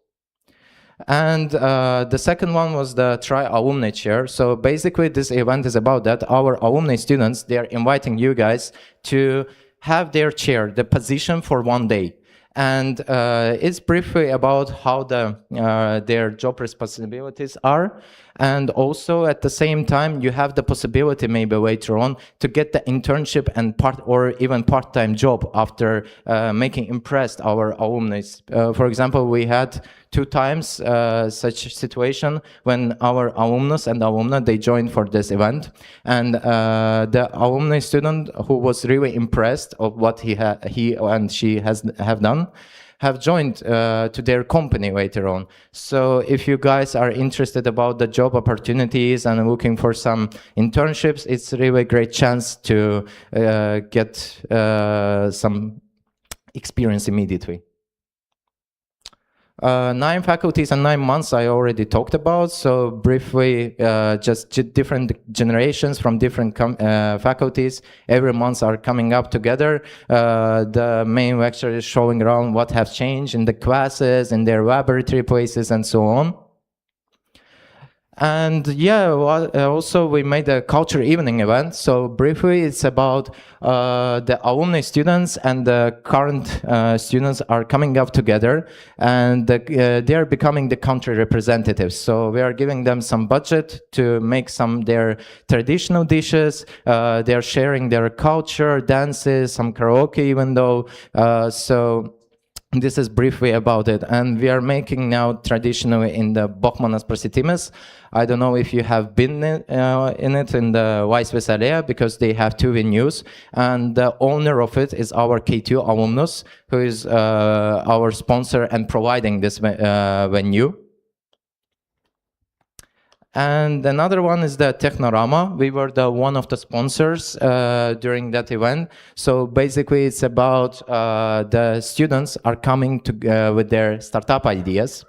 And the second one was the Tri-Alumni Chair. So basically this event is about that. Our alumni students, they are inviting you guys to have their chair, the position for one day. And it's briefly about how their job responsibilities are. And also at the same time, you have the possibility maybe later on to get the internship and even part-time job after making impressed our alumni. For example, we had 2 times such situation when our alumnus and alumna, they joined for this event. And the alumni student who was really impressed of what he and she have done, have joined to their company later on. So if you guys are interested about the job opportunities and looking for some internships, it's really a great chance to get some experience immediately. 9 faculties and 9 months I already talked about. So briefly, just different generations from different faculties every month are coming up together. The main lecture is showing around what have changed in the classes, in their laboratory places, and so on. And yeah, also we made a culture evening event. So briefly, it's about the alumni students and the current students are coming up together, and they are becoming the country representatives. So we are giving them some budget to make some their traditional dishes. They are sharing their culture, dances, some karaoke, even though. So this is briefly about it, and we are making now traditionally in the Bokmanas Prasitimis. I don't know if you have been in it in the Laisvės alėja, because they have two venues, and the owner of it is our KTU Alumnus, who is our sponsor and providing this venue. And another one is the Technorama. We were one of the sponsors during that event. So basically it's about the students are coming to, with their startup ideas.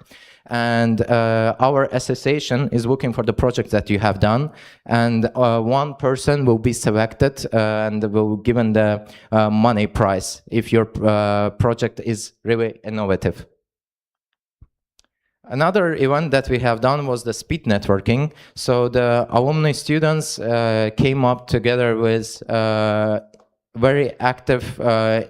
And our association is looking for the project that you have done. And one person will be selected and will be given the money prize if your project is really innovative. Another event that we have done was the speed networking. So the alumni students came up together with very active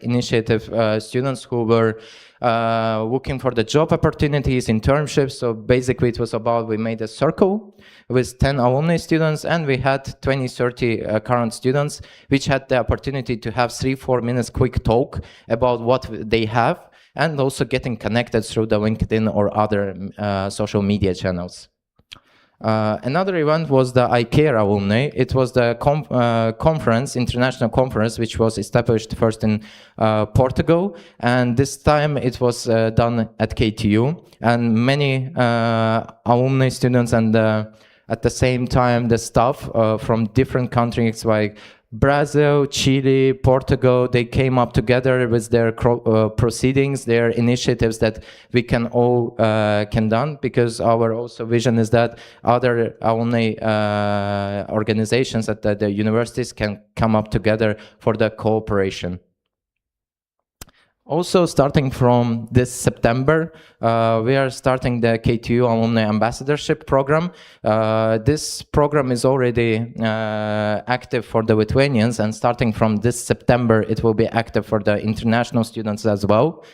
initiative students who were looking for the job opportunities, internships. So basically it was about, we made a circle with 10 alumni students, and we had 20-30 current students, which had the opportunity to have 3-4 minutes quick talk about what they have, and also getting connected through the LinkedIn or other social media channels. Another event was the ICARE alumni. It was the conference, international conference, which was established first in Portugal, and this time it was done at KTU, and many alumni students and at the same time the staff from different countries like Brazil, Chile, Portugal, they came up together with their proceedings, their initiatives that we can all can done, because our also vision is that other alumni organizations at the universities can come up together for the cooperation. Also, starting from this September, we are starting the KTU Alumni Ambassadorship Program. This program is already active for the Lithuanians, and starting from this September, it will be active for the international students as well.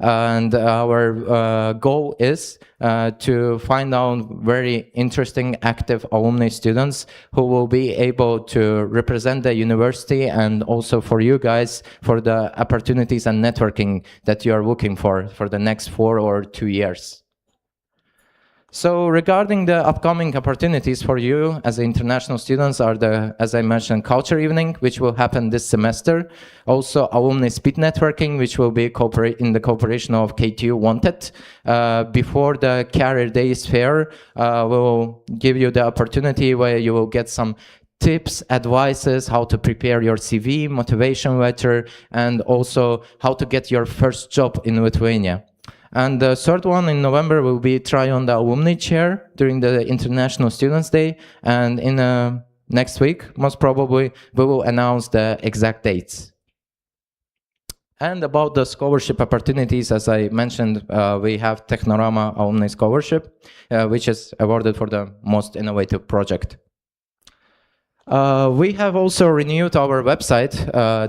And our goal is to find out very interesting, active alumni students who will be able to represent the university, and also for you guys for the opportunities and networking that you are looking for the next 4 or 2 years. So regarding the upcoming opportunities for you as international students are the, as I mentioned, culture evening, which will happen this semester. Also alumni speed networking, which will be in the cooperation of KTU Wanted. Before the Career Days fair, we'll give you the opportunity where you will get some tips, advices, how to prepare your CV, motivation letter, and also how to get your first job in Lithuania. And the third one in November will be try on the alumni chair during the International Students Day. And in next week, most probably, we will announce the exact dates. And about the scholarship opportunities, as I mentioned, we have Technorama Alumni Scholarship, which is awarded for the most innovative project. We have also renewed our website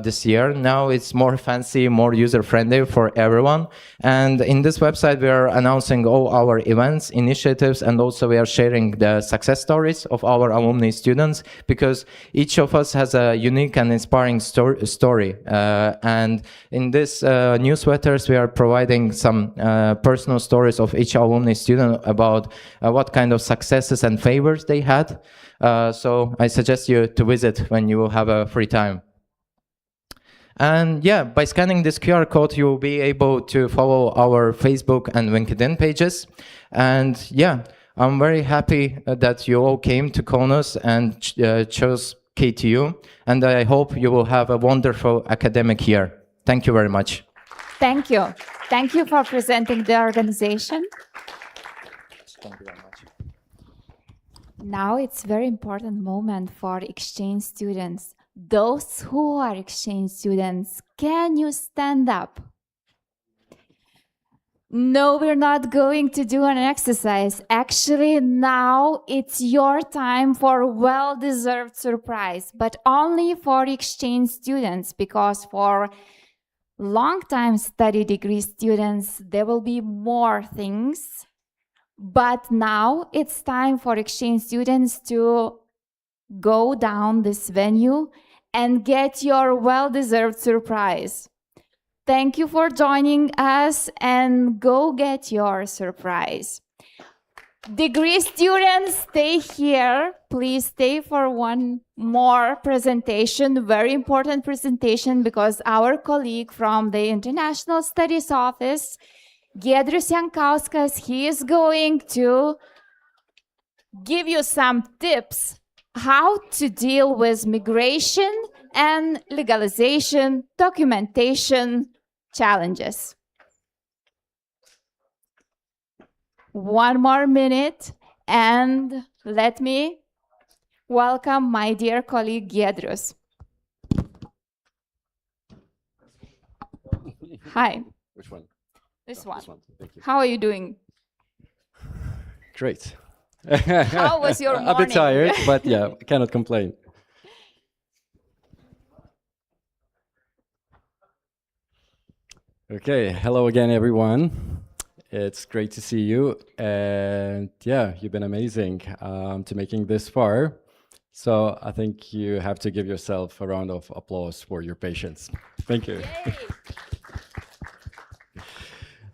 this year. Now it's more fancy, more user-friendly for everyone. And in this website, we are announcing all our events, initiatives, and also we are sharing the success stories of our alumni students, because each of us has a unique and inspiring story. And in this newsletters, we are providing some personal stories of each alumni student about what kind of successes and favors they had. So I suggest you to visit when you will have a free time. And yeah, by scanning this QR code, you will be able to follow our Facebook and LinkedIn pages. And yeah, I'm very happy that you all came to Kaunas and chose KTU. And I hope you will have a wonderful academic year. Thank you very much. Thank you. Thank you for presenting the organization. Thank you very much. Now it's a very important moment for exchange students. Those who are exchange students, can you stand up? No, we're not going to do an exercise. Actually, now it's your time for a well-deserved surprise, but only for exchange students, because for long-time study degree students, there will be more things. But now it's time for exchange students to go down this venue and get your well-deserved surprise. Thank you for joining us, and go get your surprise. Degree students, stay here. Please stay for one more presentation, very important presentation, because our colleague from the International Studies Office, Giedrė, he is going to give you some tips how to deal with migration and legalization documentation challenges. One more minute, and let me welcome my dear colleague Giedrė. Hi. Which one? This one. This one. Thank you. How are you doing? Great. How was your morning? A bit tired, but yeah, I cannot complain. Okay, hello again, everyone. It's great to see you, and yeah, you've been amazing to making this far. So I think you have to give yourself a round of applause for your patience. Thank you.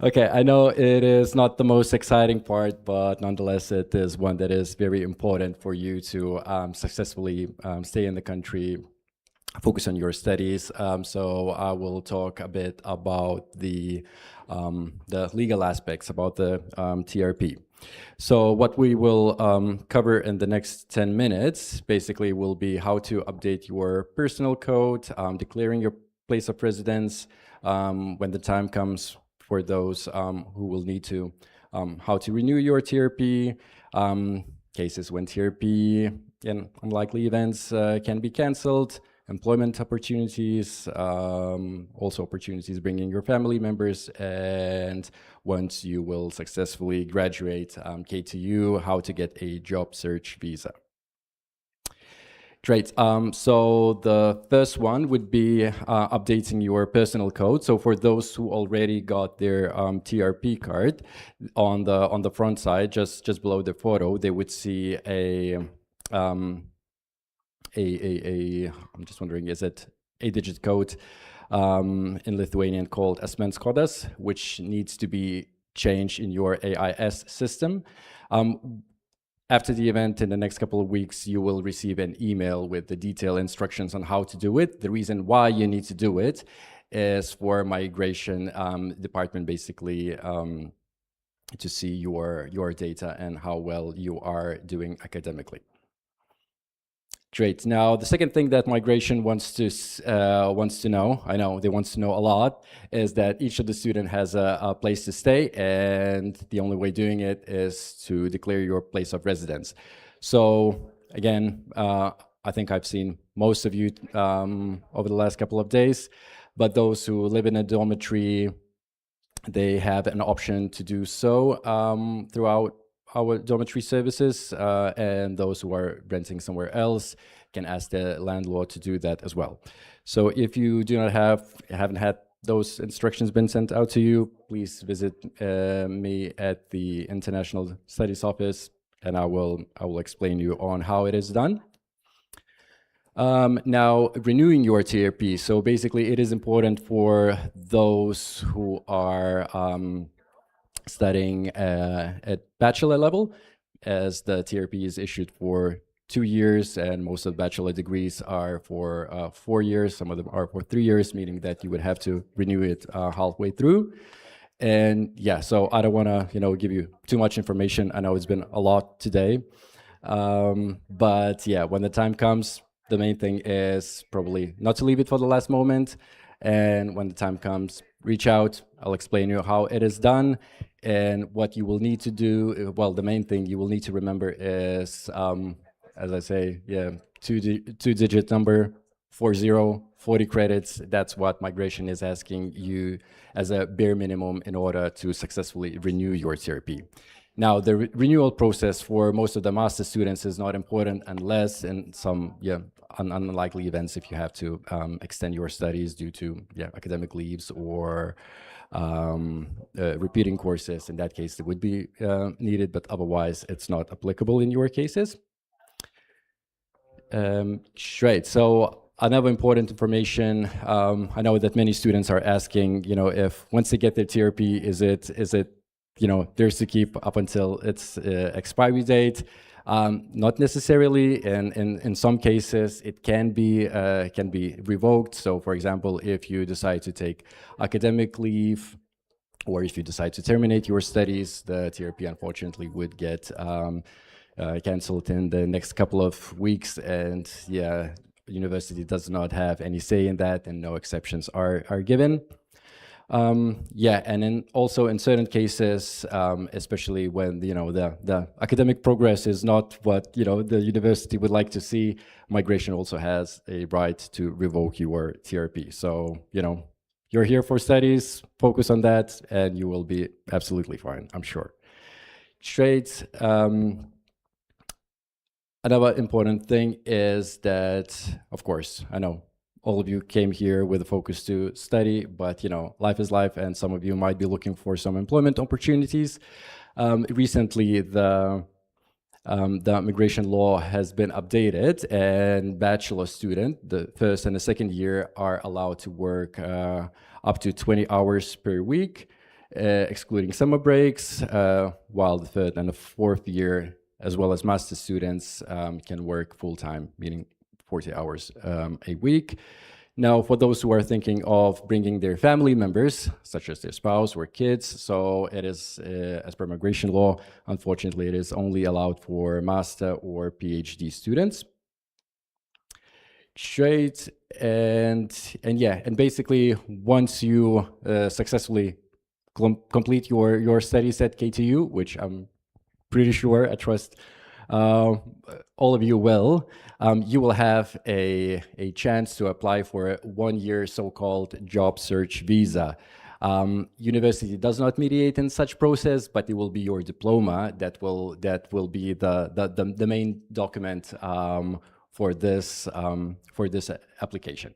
Okay, I know it is not the most exciting part, but nonetheless, it is one that is very important for you to successfully stay in the country, focus on your studies. So I will talk a bit about the legal aspects, about the TRP. So what we will cover in the next 10 minutes basically will be how to update your personal code, declaring your place of residence when the time comes for those who will need to, how to renew your TRP, cases when TRP and unlikely events can be cancelled, employment opportunities, also opportunities bringing your family members, and once you will successfully graduate KTU, how to get a job search visa. Great. So the first one would be updating your personal code. So for those who already got their TRP card, on the front side, just below the photo, they would see I'm just wondering, is it a digit code in Lithuanian called asmens kodas, which needs to be changed in your AIS system. After the event, in the next couple of weeks, you will receive an email with the detailed instructions on how to do it. The reason why you need to do it is for migration department, basically, to see your data and how well you are doing academically. Great. Now, the second thing that migration wants to know, I know they want to know a lot, is that each of the student has a place to stay, and the only way doing it is to declare your place of residence. So again, I think I've seen most of you over the last couple of days, but those who live in a dormitory, they have an option to do so throughout our dormitory services, and those who are renting somewhere else can ask the landlord to do that as well. So if you do not haven't had those instructions been sent out to you, please visit me at the International Studies Office, and I will explain you on how it is done. Now, renewing your TRP. So basically, it is important for those who are studying at bachelor level, as the TRP is issued for 2 years, and most of the bachelor degrees are for 4 years. Some of them are for 3 years, meaning that you would have to renew it halfway through. And yeah, so I don't want to, give you too much information. I know it's been a lot today, but yeah, when the time comes, the main thing is probably not to leave it for the last moment. And when the time comes, reach out. I'll explain you how it is done and what you will need to do. Well, the main thing you will need to remember is, as I say, yeah, two-digit number, 40 credits. That's what migration is asking you as a bare minimum in order to successfully renew your TRP. Now, the renewal process for most of the master students is not important unless in some unlikely events if you have to extend your studies due to academic leaves or repeating courses. In that case, it would be needed, but otherwise it's not applicable in your cases. Great. So another important information, I know that many students are asking, if once they get their TRP, is it theirs to keep up until its expiry date? Not necessarily. In some cases, it can be revoked. So, for example, if you decide to take academic leave, or if you decide to terminate your studies, the TRP unfortunately would get cancelled in the next couple of weeks. And university does not have any say in that, and no exceptions are given. And then also in certain cases, especially when the academic progress is not what the university would like to see, migration also has a right to revoke your TRP. So you're here for studies, focus on that, and you will be absolutely fine, I'm sure. Straight. Another important thing is that, of course, I know all of you came here with a focus to study, but life is life, and some of you might be looking for some employment opportunities. Recently, the migration law has been updated, and bachelor students, the first and the second year, are allowed to work up to 20 hours per week, excluding summer breaks, while the third and the fourth year, as well as master students, can work full-time, meaning 40 hours a week. Now, for those who are thinking of bringing their family members, such as their spouse or kids, so it is, as per migration law, unfortunately, it is only allowed for master or PhD students. Straight, and basically, once you successfully complete your studies at KTU, which I'm pretty sure, I trust all of you will, you will have a chance to apply for a 1-year so-called job search visa. University does not mediate in such process, but it will be your diploma that will be the main document for this application.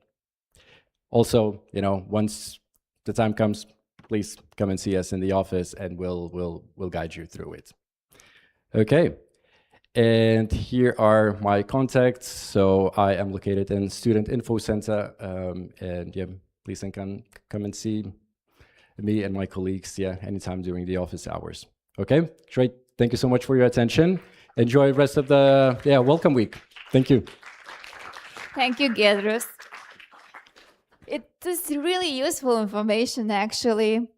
Also, once the time comes, please come and see us in the office, and we'll guide you through it. Okay. And here are my contacts. So I am located in Student Infocentre, and please come and see me and my colleagues anytime during the office hours. Okay, great. Thank you so much for your attention. Enjoy the rest of the welcome week. Thank you. Thank you, Giedrė. It is really useful information, actually,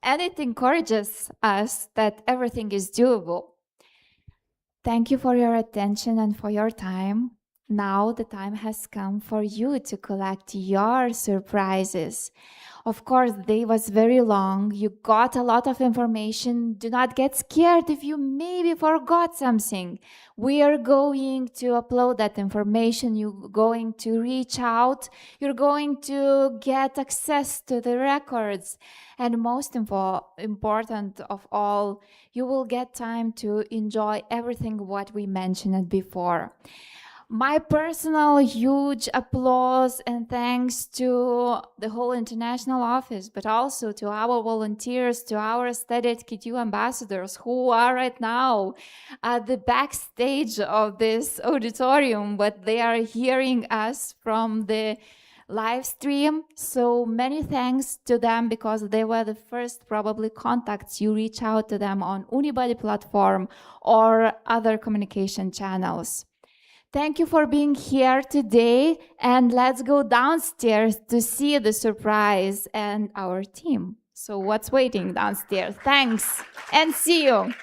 and it encourages us that everything is doable. Thank you for your attention and for your time. Now the time has come for you to collect your surprises. Of course, the day was very long. You got a lot of information. Do not get scared if you maybe forgot something. We are going to upload that information. You're going to reach out. You're going to get access to the records. And most important of all, you will get time to enjoy everything what we mentioned before. My personal huge applause and thanks to the whole international office, but also to our volunteers, to our study at KTU ambassadors who are right now at the backstage of this auditorium, but they are hearing us from the live stream. So many thanks to them, because they were the first probably contacts you reach out to them on Unibody platform or other communication channels. Thank you for being here today, and let's go downstairs to see the surprise and our team. So what's waiting downstairs? Thanks, and see you.